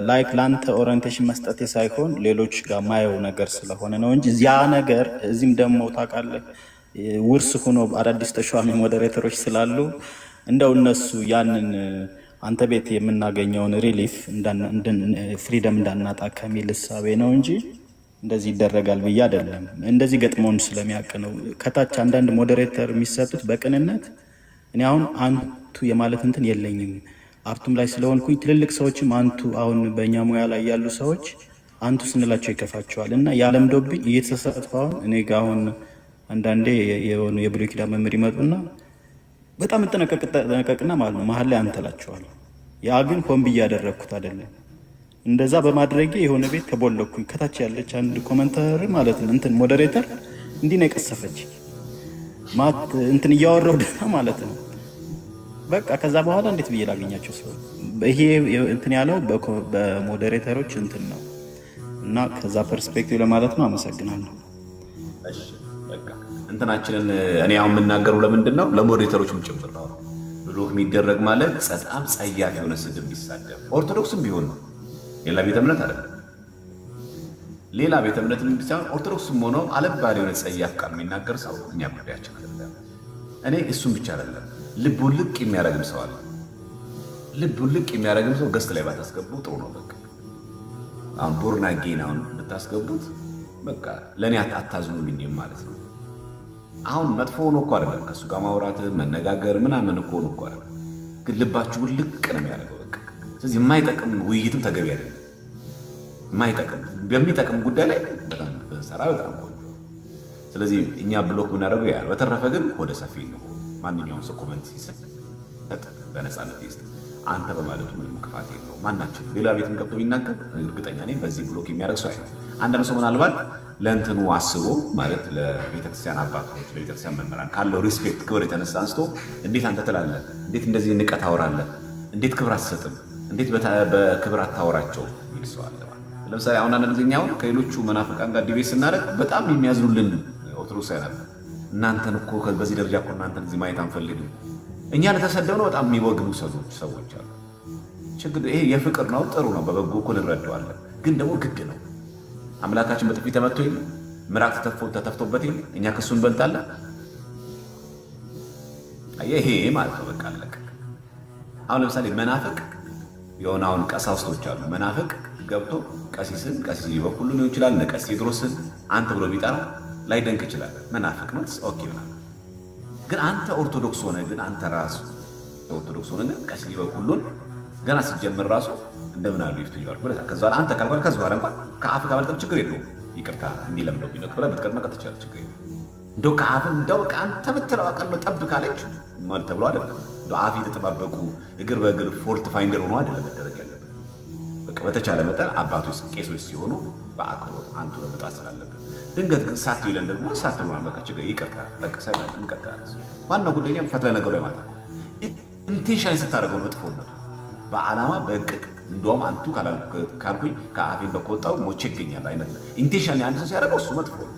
ላይክ ለአንተ ኦሪንቴሽን መስጠት ሳይሆን ሌሎች ጋር ማየው ነገር ስለሆነ ነው እንጂ ያ ነገር እዚህም ደግሞ ታውቃለህ ውርስ ሆኖ አዳዲስ ተሿሚ ሞዴሬተሮች ስላሉ እንደው እነሱ ያንን አንተ ቤት የምናገኘውን ሪሊፍ ፍሪደም እንዳናጣ ከሚል እሳቤ ነው እንጂ እንደዚህ ይደረጋል ብዬ አይደለም። እንደዚህ ገጥሞን ስለሚያውቅ ነው። ከታች አንዳንድ ሞዴሬተር የሚሰጡት በቅንነት እኔ አሁን አንቱ የማለት እንትን የለኝም አርቱም ላይ ስለሆንኩኝ ትልልቅ ሰዎችም አንቱ አሁን በእኛ ሙያ ላይ ያሉ ሰዎች አንቱ ስንላቸው ይከፋቸዋል እና ያለምዶብኝ እየተሳሳትኩ አሁን እኔ ጋ አሁን አንዳንዴ የሆኑ የብሉይ ኪዳን መምህር ይመጡና በጣም እጠነቀቅና ማለት ነው መሀል ላይ አንተላቸዋለሁ። ያ ግን ሆን ብዬ ያደረግኩት አይደለም። እንደዛ በማድረጌ የሆነ ቤት ተቦለኩኝ። ከታች ያለች አንድ ኮመንተር ማለት ነው እንትን ሞዴሬተር እንዲህ ነው የቀሰፈች ማት እንትን እያወራሁ ደህና ማለት ነው። በቃ ከዛ በኋላ እንዴት ብዬ ላገኛቸው ሰው ይሄ እንትን ያለው በሞዴሬተሮች እንትን ነው እና ከዛ ፐርስፔክቲቭ ለማለት ነው። አመሰግናለሁ። እሺ በቃ እንትናችንን እኔ አሁን የምናገረው ለምንድን ነው ለሞዴሬተሮችም ጭምር ነው። ብሎክ የሚደረግ ማለት በጣም ጸያፍ የሆነ ስድብ ቢሳደብ ኦርቶዶክስም ቢሆን ነው ሌላ ቤተ እምነት አይደለም። ሌላ ቤተ እምነትም ቢሆን ኦርቶዶክስም ሆኖ አለባሪ የሆነ ጸያፍ ቃል የሚናገር ሰው እኛ ጉዳያችን አይደለም። እኔ እሱም ብቻ አይደለም ልቡን ልቅ የሚያረግም ሰው አለ። ልቡን ልቅ የሚያረግም ሰው ገስት ላይ ባታስገቡ ጥሩ ነው። በቃ አሁን ቦርናጌን አሁን ብታስገቡት በቃ ለእኔ አታዝኑልኝም ማለት ነው። አሁን መጥፎ ሆኖ እኮ አይደለም ከእሱ ጋር ማውራት መነጋገር ምናምን እኮ ሆኖ እኮ አይደለም፣ ግን ልባችሁን ልቅ ነው የሚያደርገው። በቃ ስለዚህ የማይጠቅም ውይይትም ተገቢ አይደለም። የማይጠቅም በሚጠቅም ጉዳይ ላይ በጣም ሰራ በጣም ቆንጆ። ስለዚህ እኛ ብሎክ ምናደርገው ያ። በተረፈ ግን ወደ ሰፊ ነው። ማንኛውም ሰው ኮመንት ሲሰጥ በነፃነት ይስጥ። አንተ በማለቱ ምንም ክፋት የለው። ማናችን ሌላ ቤትም ገብቶ ቢናገር እርግጠኛ ነኝ በዚህ ብሎክ የሚያደርግ ሰው አይደለም። አንዳንድ ሰው ምናልባት ለእንትኑ አስቦ ማለት ለቤተክርስቲያን አባቶች ለቤተክርስቲያን መምህራን ካለው ሪስፔክት ክብር የተነሳ አንስቶ እንዴት አንተ ትላለህ፣ እንዴት እንደዚህ ንቀት ታወራለህ፣ እንዴት ክብር አትሰጥም፣ እንዴት በክብር አታወራቸው የሚል ሰው አለ። ለምሳሌ አሁን አንዳንድ ጊዜ አሁን ከሌሎቹ መናፍቃን ጋር ዲቤት ስናደርግ በጣም የሚያዝኑልን ኦርቶዶክሳውያን አለ። እናንተን እኮ በዚህ ደረጃ እኮ እናንተን እዚህ ማየት አንፈልግም። እኛ ለተሰደብነው በጣም የሚወግኑ ሰዎች አሉ። ችግር ይሄ የፍቅር ነው፣ ጥሩ ነው፣ በበጎ እኮ እንረዳዋለን። ግን ደግሞ ግድ ነው። አምላካችን በጥፊ ተመቶ የለ ምራቅ ተተፍቶበት የለ እኛ ከሱ እንበልጣለን። ይሄ ማለት ነው በቃ አለቀ። አሁን ለምሳሌ መናፍቅ የሆነ አሁን ቀሳውስቶች አሉ። መናፍቅ ገብቶ ቀሲስ በኩሉ ሊሆን ይችላል ነቀስ ቴድሮስን አንተ ብሎ ቢጠራ ላይ ደንቅ ይችላል። መናፍቅ ነው ኦኬ ይላል። ግን አንተ ኦርቶዶክስ ሆነ ግን አንተ ራሱ ኦርቶዶክስ ሆነ ግን ቀሲስ በኩሉን ገና ሲጀምር ራሱ እንደምን አሉ ይፍትኛል ብለህ ከዛ አንተ ካልኳል ከዛ በኋላ እንኳን ከአፍ ካመልጠም ችግር የለውም። ይቅርታ እንዲለምደው ቢነክ ብለህ ብትቀድመህ ከተቻለ ችግር የለውም። እንደው ከአፍ እንደው በቃ አንተ ብትለው አቀል ነው ጠብ ካለች ማለት ተብሎ አይደለም። እንደው አፍ የተጠባበቁ እግር በእግር ፎልት ፋይንደር ሆኖ አይደለም መደረግ ያለበት። በቃ በተቻለ መጠን አባቶች ቄሶች ሲሆኑ በአክብሮት አንቱ ለመጣ ስላለበት ድንገት ግን ሳት ይለን ደግሞ ሳት ነው ማለት ችግር ይቅርታ በቃ ሳይሆን እንቀጥላለን። ዋናው ጉዳይ ፈትለ ነገሩ ማለት ነው። ኢንቴንሽን ስታደርገው መጥፎነቱ በዓላማ በእቅድ እንደውም አንቱ ካልኩኝ ከአፌን በከወጣው ሞቼ ይገኛል አይነት ኢንቴንሽን አንድ ሰው ሲያደርገው እሱ መጥፎ ነው።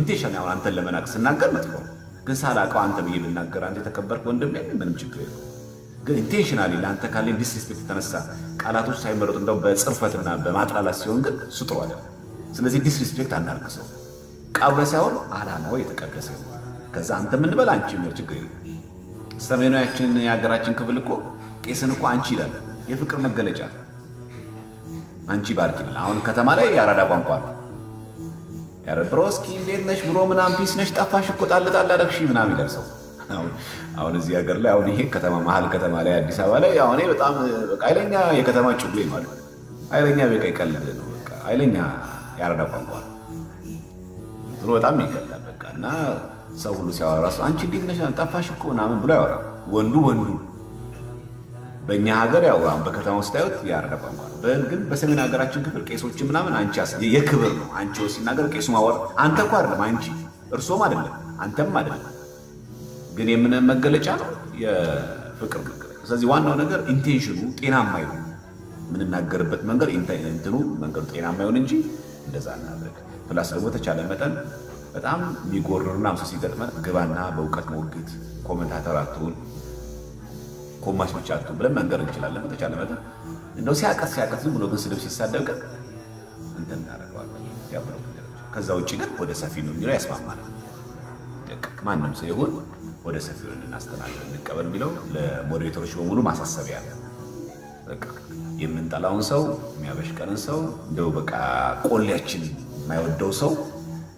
ኢንቴንሽን አሁን አንተን ለመናቅ ስናገር መጥፎ ነው። ግን ሳላውቀው አንተ ብዬ ብናገር አንተ የተከበርክ ወንድም ምንም ችግር የለውም። ግን ኢንቴንሽናሊ ለአንተ ካለኝ ዲስሪስፔክት የተነሳ ቃላቶች ሳይመረጡ እንደው በጽርፈትና በማጥላላት ሲሆን ግን እሱ ጥሩ አይደለም። ስለዚህ ዲስሪስፔክት አናርግ። ሰው ቃሉ ሳይሆን ዓላማው የተቀደሰ ነው። ከዛ አንተ የምንበላ አንቺ የሚል ችግር የለም። ሰሜናዊያችን የሀገራችን ክፍል እኮ ቄስን እኮ አንቺ ይላል። የፍቅር መገለጫ አንቺ ባርክ ይላል። አሁን ከተማ ላይ የአራዳ ቋንቋ ነው። ብሮስኪ እንዴት ነሽ ብሮ ምናምን ፒስ ነሽ ጠፋሽ እኮ ጣል ጣል አደረግሽ ምናምን ይላል ሰው። አሁን እዚህ ሀገር ላይ አሁን ይሄ ከተማ መሀል ከተማ ላይ አዲስ አበባ ላይ አሁን በጣም በቃ ኃይለኛ የከተማ ጭጉ ማለት ኃይለኛ በቃ ይቀልድ ነው። በቃ ኃይለኛ የአራዳ ቋንቋ ነው። ብሎ በጣም ይቀላል በቃ እና ሰው ሁሉ ሲያወራ ራሱ አንቺ እንዴት ነሽ ጠፋሽ እኮ ምናምን ብሎ ያወራ ወንዱ በእኛ ሀገር ያው በከተማ ውስጥ ታዩት የአራዳ ቋንቋ ነው። ግን በሰሜን ሀገራችን ክፍል ቄሶች ምናምን አንቺ የክብር ነው። አንቺ ሲናገር ቄሱ ማወር አንተ እኮ አይደለም አንቺ እርሶም አይደለም አንተም አይደለም፣ ግን የምን መገለጫ ነው? የፍቅር መገለጫ። ስለዚህ ዋናው ነገር ኢንቴንሽኑ ጤናማ ይሁን፣ የምንናገርበት መንገድ እንትኑ መንገዱ ጤናማ ይሁን እንጂ እንደዛ እናደርግ። ፕላስ ደግሞ ተቻለ መጠን በጣም የሚጎርርና ምሰ ሲገጥመን ግባና በእውቀት ሞግት፣ ኮመንታተር አትሁን፣ ኮማች ብቻ አትሁን ብለን መንገር እንችላለን። በተቻለ መጠን እንደው ሲያቀስ ዝም ብሎ ግን ስድብ ሲሳደብ ግን እንትን እናደርገዋለን ያብረው። ከዛ ውጭ ግን ወደ ሰፊ ነው የሚለው ያስማማናል። ማንም ሰው ይሁን ወደ ሰፊው እንድናስተናግድ እንቀበል የሚለው ለሞዴሬተሮች በሙሉ ማሳሰቢያ ነው። በቃ የምንጠላውን ሰው የሚያበሽቀንን ሰው እንደው በቃ ቆሌያችን የማይወደው ሰው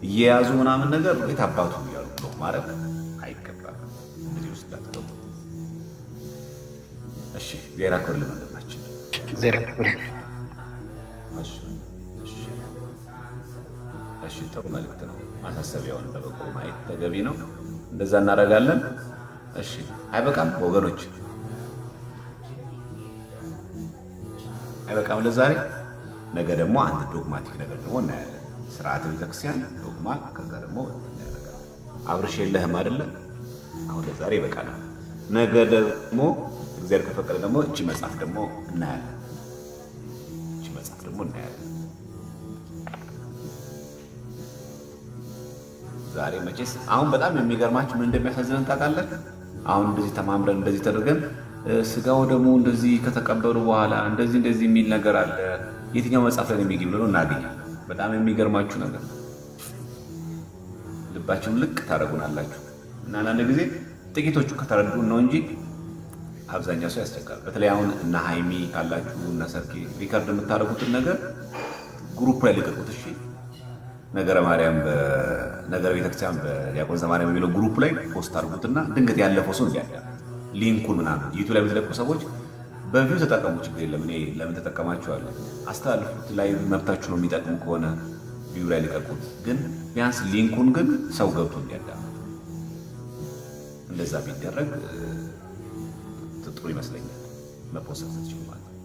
እየያዙ ምናምን ነገር ቤት አባቱ እያሉ ብሎ ማድረግ አይገባም። እንግዲህ ውስጥ ዳትገቡ። እሺ ዜራ ኮር ለማለታችን ዜራ ኮር እሺ ጥሩ መልዕክት ነው። ማሳሰቢያውን በበጎ ማየት ተገቢ ነው። እንደዛ እናደርጋለን። እሺ አይበቃም ወገኖች? አይበቃም ለዛሬ? ነገ ደግሞ አንድ ዶግማቲክ ነገር ደግሞ እናያለን። ስርዓተ ቤተክርስቲያን ዶግማ፣ ከዛ ደግሞ አብርሽ የለህም አይደለም? አሁን ለዛሬ ይበቃናል። ነገ ደግሞ እግዚአብሔር ከፈቀደ ደግሞ እቺ መጽሐፍ ደግሞ እናያለን። ዛሬ መቼስ አሁን በጣም የሚገርማችሁ ምን እንደሚያሳዝነን ታውቃለህ? አሁን እንደዚህ ተማምረን እንደዚህ ተደርገን ስጋው ደግሞ እንደዚህ ከተቀበሉ በኋላ እንደዚህ የሚል ነገር አለ። የትኛው መጽሐፍ ላይ የሚገኝ ብሎ እናገኛለን። በጣም የሚገርማችሁ ነገር ልባችሁን ልቅ ታደርጉናላችሁ። እና አንዳንድ ጊዜ ጥቂቶቹ ከተረዱን ነው እንጂ አብዛኛው ሰው ያስቸግራል። በተለይ አሁን እና ሃይሚ ካላችሁ እና ሰርኪ ሪከርድ የምታደርጉትን ነገር ግሩፕ ላይ ልቀቁት። እሺ ነገረ ማርያም በነገረ ቤተክርስቲያን በዲያቆን ዘማርያም የሚለው ግሩፕ ላይ ፖስት አድርጉትና ድንገት ያለፈው ሰው እንዲያዳም ሊንኩን ምናምን ዩቲዩብ ላይ የምትለቁ ሰዎች በቪው ተጠቀሙ፣ ችግር የለም። እኔ ለምን ተጠቀማችኋለሁ? አስተላልፉት። ላይ መብታችሁ ነው። የሚጠቅሙ ከሆነ ቪው ላይ ልቀቁት። ግን ቢያንስ ሊንኩን ግን ሰው ገብቶ እንዲያዳም እንደዛ ቢደረግ ጥሩ ይመስለኛል። መፖሰት ትችሉ ማለት ነው።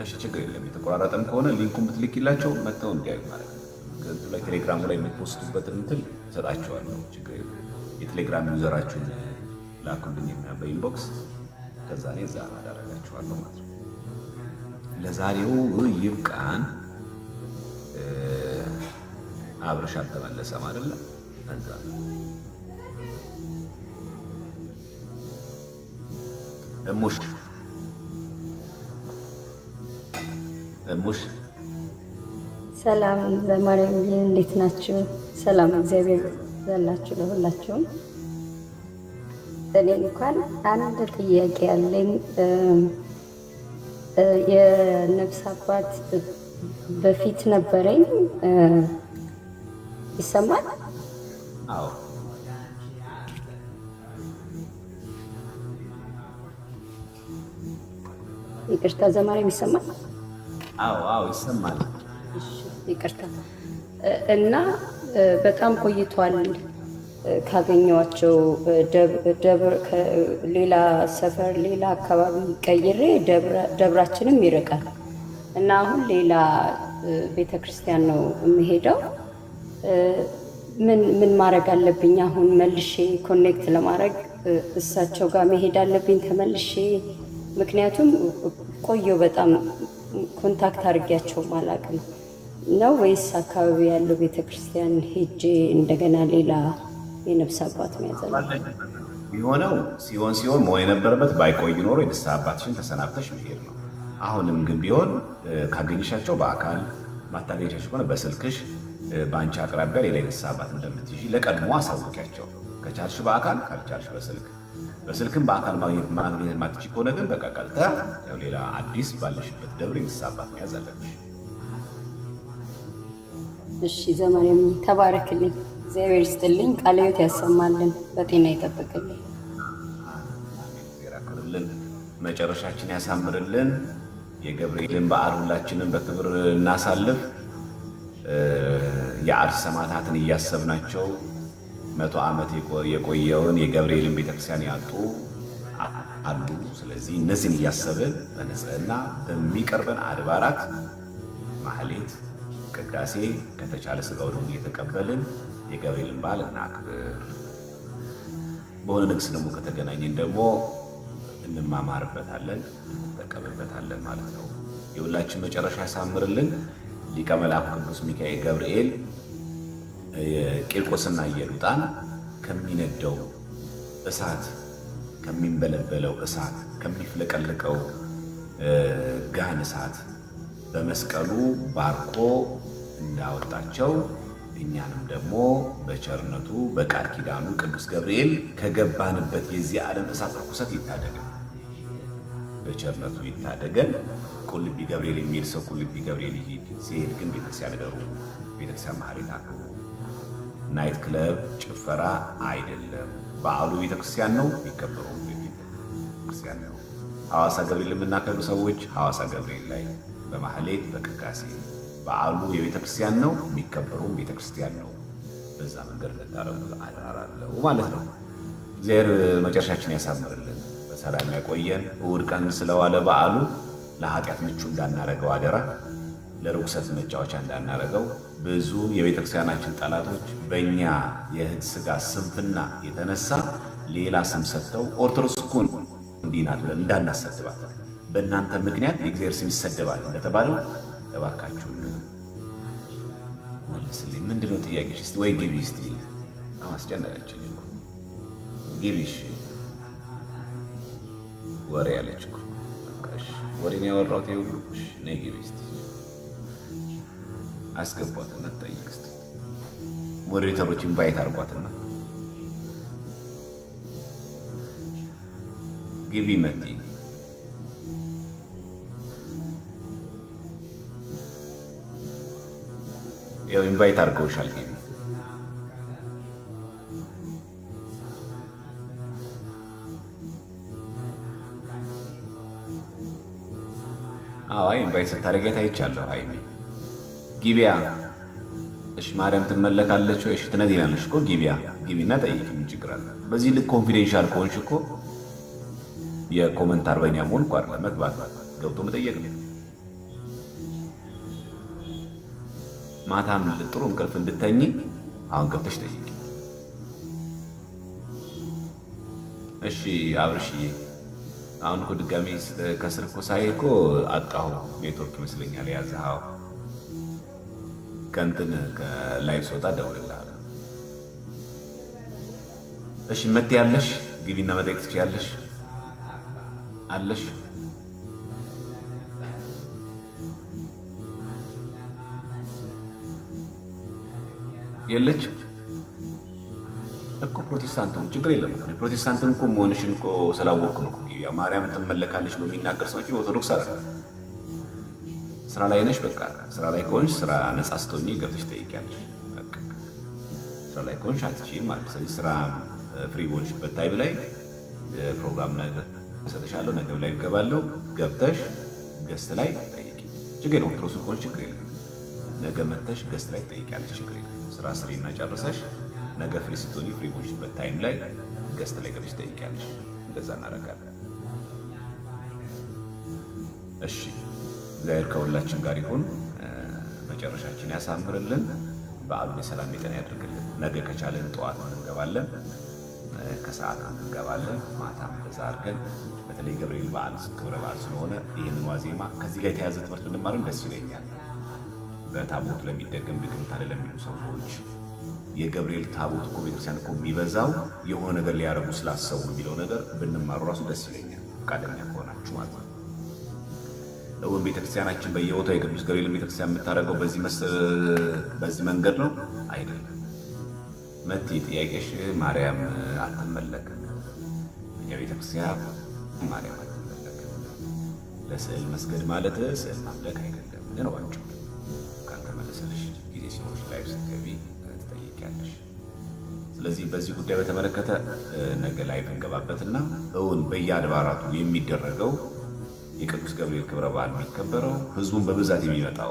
እሺ ችግር የለም። የተቆራረጠም ከሆነ ሊንኩን ብትልኪላቸው መጥተው እንዲያዩ ማለት ነው። ከዚህ ላይ ቴሌግራም ላይ የምትፖስቱበትን እንትን እሰጣቸዋለሁ። ችግር የለም። የቴሌግራም ዩዘራችሁን ላኩልኝና በኢንቦክስ ከዛ ላይ እዛ አደረጋችኋለሁ ማለት ነው። ለዛሬው ይብቃን። አብርሽ አልተመለሰም አይደለ? እንዛ እሙሽ ሰላም ዘማርያም እንዴት ናችሁ? ሰላም እግዚአብሔር ይዛላችሁ ለሁላችሁም። እኔ እንኳን አንድ ጥያቄ ያለኝ የነፍስ አባት በፊት ነበረኝ። ይሰማል? አዎ። ይቅርታ ዘማርያም ይሰማል? አዎ ይሰማል። ይቅርታ እና በጣም ቆይቷል ካገኘኋቸው። ሌላ ሰፈር ሌላ አካባቢ ቀይሬ ደብራችንም ይርቃል እና አሁን ሌላ ቤተክርስቲያን ነው የምሄደው። ምን ማድረግ አለብኝ አሁን? መልሼ ኮኔክት ለማድረግ እሳቸው ጋር መሄድ አለብኝ ተመልሼ? ምክንያቱም ቆየሁ በጣም ኮንታክት አድርጊያቸው አላውቅም ነው ወይስ አካባቢ ያለው ቤተክርስቲያን ሄጄ እንደገና ሌላ የነፍስ አባት መያዛል? የሆነው ሲሆን መሆን የነበረበት ባይቆይ ኖሮ የንስሐ አባትሽን ተሰናብተሽ መሄድ ነው። አሁንም ግን ቢሆን ካገኘሻቸው በአካል ማታገኘሻቸው ከሆነ በስልክሽ በአንቺ አቅራቢያ ሌላ የንስሐ አባት እንደምትይዢ ለቀድሞ አሳውቂያቸው። ከቻልሽ በአካል ካልቻልሽ በስልክም በአካል ማግኘት ማትችይ ከሆነ ግን በቃ ቀጥታ ሌላ አዲስ ባለሽበት ደብር የንስሐ አባት መያዝ አለብሽ። እሺ ዘማርያም ተባረክልኝ፣ እግዚአብሔር ይስጥልኝ፣ ቃለ ሕይወት ያሰማልን፣ በጤና ይጠብቅልኝ፣ ይራክልን፣ መጨረሻችን ያሳምርልን። የገብርኤልን በዓል ሁላችንም በክብር እናሳልፍ። የአርስ ሰማዕታትን እያሰብናቸው 100 ዓመት የቆየውን የገብርኤልን ቤተክርስቲያን ያጡ አሉ። ስለዚህ እነዚህን እያሰብን በንጽህና በሚቀርበን አድባራት ማህሌት፣ ቅዳሴ ከተቻለ ስጋው ደግሞ እየተቀበልን የገብርኤልን በዓል እናክብር። በሆነ ንግስ ደግሞ ከተገናኘን ደግሞ እንማማርበታለን፣ እንጠቀምበታለን ማለት ነው። የሁላችን መጨረሻ ያሳምርልን። ሊቀ መላእክት ቅዱስ ሚካኤል ገብርኤል ቂርቆስና ኢየሉጣን ከሚነደው እሳት ከሚንበለበለው እሳት ከሚፍለቀለቀው ጋን እሳት በመስቀሉ ባርኮ እንዳወጣቸው እኛንም ደግሞ በቸርነቱ በቃል ኪዳኑ ቅዱስ ገብርኤል ከገባንበት የዚህ ዓለም እሳት ርኩሰት ይታደገን፣ በቸርነቱ ይታደገን። ቁልቢ ገብርኤል የሚል ሰው ቁልቢ ገብርኤል ሲሄድ ግን ቤተክርስቲያን ደሩ፣ ቤተክርስቲያን ማህሌት አክብሩ። ናይት ክለብ ጭፈራ አይደለም። በዓሉ ቤተክርስቲያን ነው፣ የሚከበረው ቤተክርስቲያን ነው። ሐዋሳ ገብርኤል የምናከብሩ ሰዎች ሐዋሳ ገብርኤል ላይ በማህሌት በቅዳሴ በዓሉ የቤተክርስቲያን ነው፣ የሚከበረው ቤተክርስቲያን ነው። በዛ መንገድ ልታረጉ አደራራለሁ ማለት ነው። እግዚአብሔር መጨረሻችን ያሳምርልን፣ በሰላም ያቆየን። እሑድ ቀን ስለዋለ በዓሉ ለኃጢአት ምቹ እንዳናረገው አደራ፣ ለርኩሰት መጫወቻ እንዳናረገው። ብዙ የቤተክርስቲያናችን ጠላቶች በእኛ የሕግ ሥጋ ስንፍና የተነሳ ሌላ ስም ሰጥተው ኦርቶዶክስ እኮ እንዲህ ናት ብለን እንዳናሰድባት፣ በእናንተ ምክንያት የእግዚአብሔር ስም ይሰደባል እንደተባለው እባካችሁ መልስልኝ። ምንድነው ጥያቄሽ? እስቲ ወይ ግቢ፣ እስቲ አስጨነቀችኝ እኮ ግቢሽ። ወሬ ያለች እኮ ወሬን ያወራሁት ይኸውልሽ። ነይ ግቢ እስቲ አስገቧትና ጠይቅ እስቲ። ሞዴሬተሮችን ባይት አድርጓትና ግቢ መጤ ያው ኢንቫይት አድርገውሻል። ግቢ አይ ኢንቫይት ስታደርጊያት አይቻለሁ። አይ ግቢያ እሺ፣ ማርያም ትመለካለች ወይ? እሺ ትነግሪናለሽ እኮ ግቢያ፣ ግቢና ጠይቂ። ምን ችግር አለ? በዚህ ልክ ኮንፊደንሻል ከሆንሽ እኮ የኮመንት አርበኛ መሆን እኮ አይደለም፣ መግባት ገብቶ መጠየቅ ነው። ማታም ጥሩ እንቅልፍ እንድተኝ አሁን ገብተሽ ጠይቂ። እሺ አብርሽዬ፣ አሁን እኮ ድጋሜ ከስር እኮ ሳይ እኮ አጣሁ። ኔትወርክ ይመስለኛል የያዘኸው። ከእንትን ከላይቭ ስወጣ እደውልልሃለሁ። እሺ መቴ ያለሽ ግቢና መጠየቅ ትችያለሽ አለሽ። የለች እኮ ፕሮቴስታንቱን ችግር የለም። ፕሮቴስታንትን እኮ መሆንሽን እኮ ስላወቅኩ ነው። ማርያም ትመለካለች ነው የሚናገር ሰው እንጂ ኦርቶዶክስ አይደለም። ስራ ላይ ነሽ፣ በቃ ስራ ላይ ከሆንሽ ስራ ነፃ ስትሆኚ ገብተሽ ትጠይቂያለሽ። በቃ ስራ ላይ ከሆንሽ አትችይም ማለት። ስለዚህ ስራ ፍሪ በሆንሽበት ታይም ላይ ፕሮግራም ነገር እሰጥሻለሁ፣ ነገ ላይ እገባለሁ። ገብተሽ ገስት ላይ ጠይቂ፣ ችግር የለም። ኦርቶዶክስ ከሆንሽ ችግር የለም። ነገ መተሽ ገስት ላይ ትጠይቂያለሽ፣ ችግር የለም። ስራ ስሪና ጨርሰሽ ነገ ፍሪ ስትሆኚ ፍሪ በሆንሽበት ታይም ላይ ገስት ላይ ገብተሽ ትጠይቂያለሽ። እንደዛ እናደርጋለን። እሺ፣ እግዚአብሔር ከሁላችን ጋር ይሁን፣ መጨረሻችን ያሳምርልን፣ በዓሉን የሰላም የጤና ያድርግልን። ነገ ከቻለን ጠዋት እንገባለን፣ ከሰዓት እንገባለን፣ ማታም እንደዛ አድርገን በተለይ ገብርኤል በዓል ክብረ በዓል ስለሆነ ይህንን ዋዜማ ከዚህ ጋር የተያዘ ትምህርት ብንማርም ደስ ይለኛል። በታቦት ለሚደገም ድግምት አለ ለሚሉ ሰዎች የገብርኤል ታቦት እኮ ቤተክርስቲያን እኮ የሚበዛው የሆነ ነገር ሊያረጉ ስላሰቡ የሚለው ነገር ብንማሩ ራሱ ደስ ይለኛል፣ ፈቃደኛ ከሆናችሁ ማለት ነው። ለወን ቤተክርስቲያናችን በየቦታው የቅዱስ ገብርኤል ቤተክርስቲያን የምታደርገው በዚህ መንገድ ነው አይደለም። መቴ ጥያቄሽ ማርያም አትመለክም። እኛ ቤተክርስቲያን ማርያም አትመለክም። ለስዕል መስገድ ማለት ስዕል ማምለክ አይደለም ነው። ካልተመለሰልሽ ጊዜ ሲኖርሽ ላይ ስትገቢ ትጠይቂያለሽ። ስለዚህ በዚህ ጉዳይ በተመለከተ ነገ ላይ እንገባበትና እውን በየአድባራቱ የሚደረገው የቅዱስ ገብርኤል ክብረ በዓል የሚከበረው ህዝቡን በብዛት የሚመጣው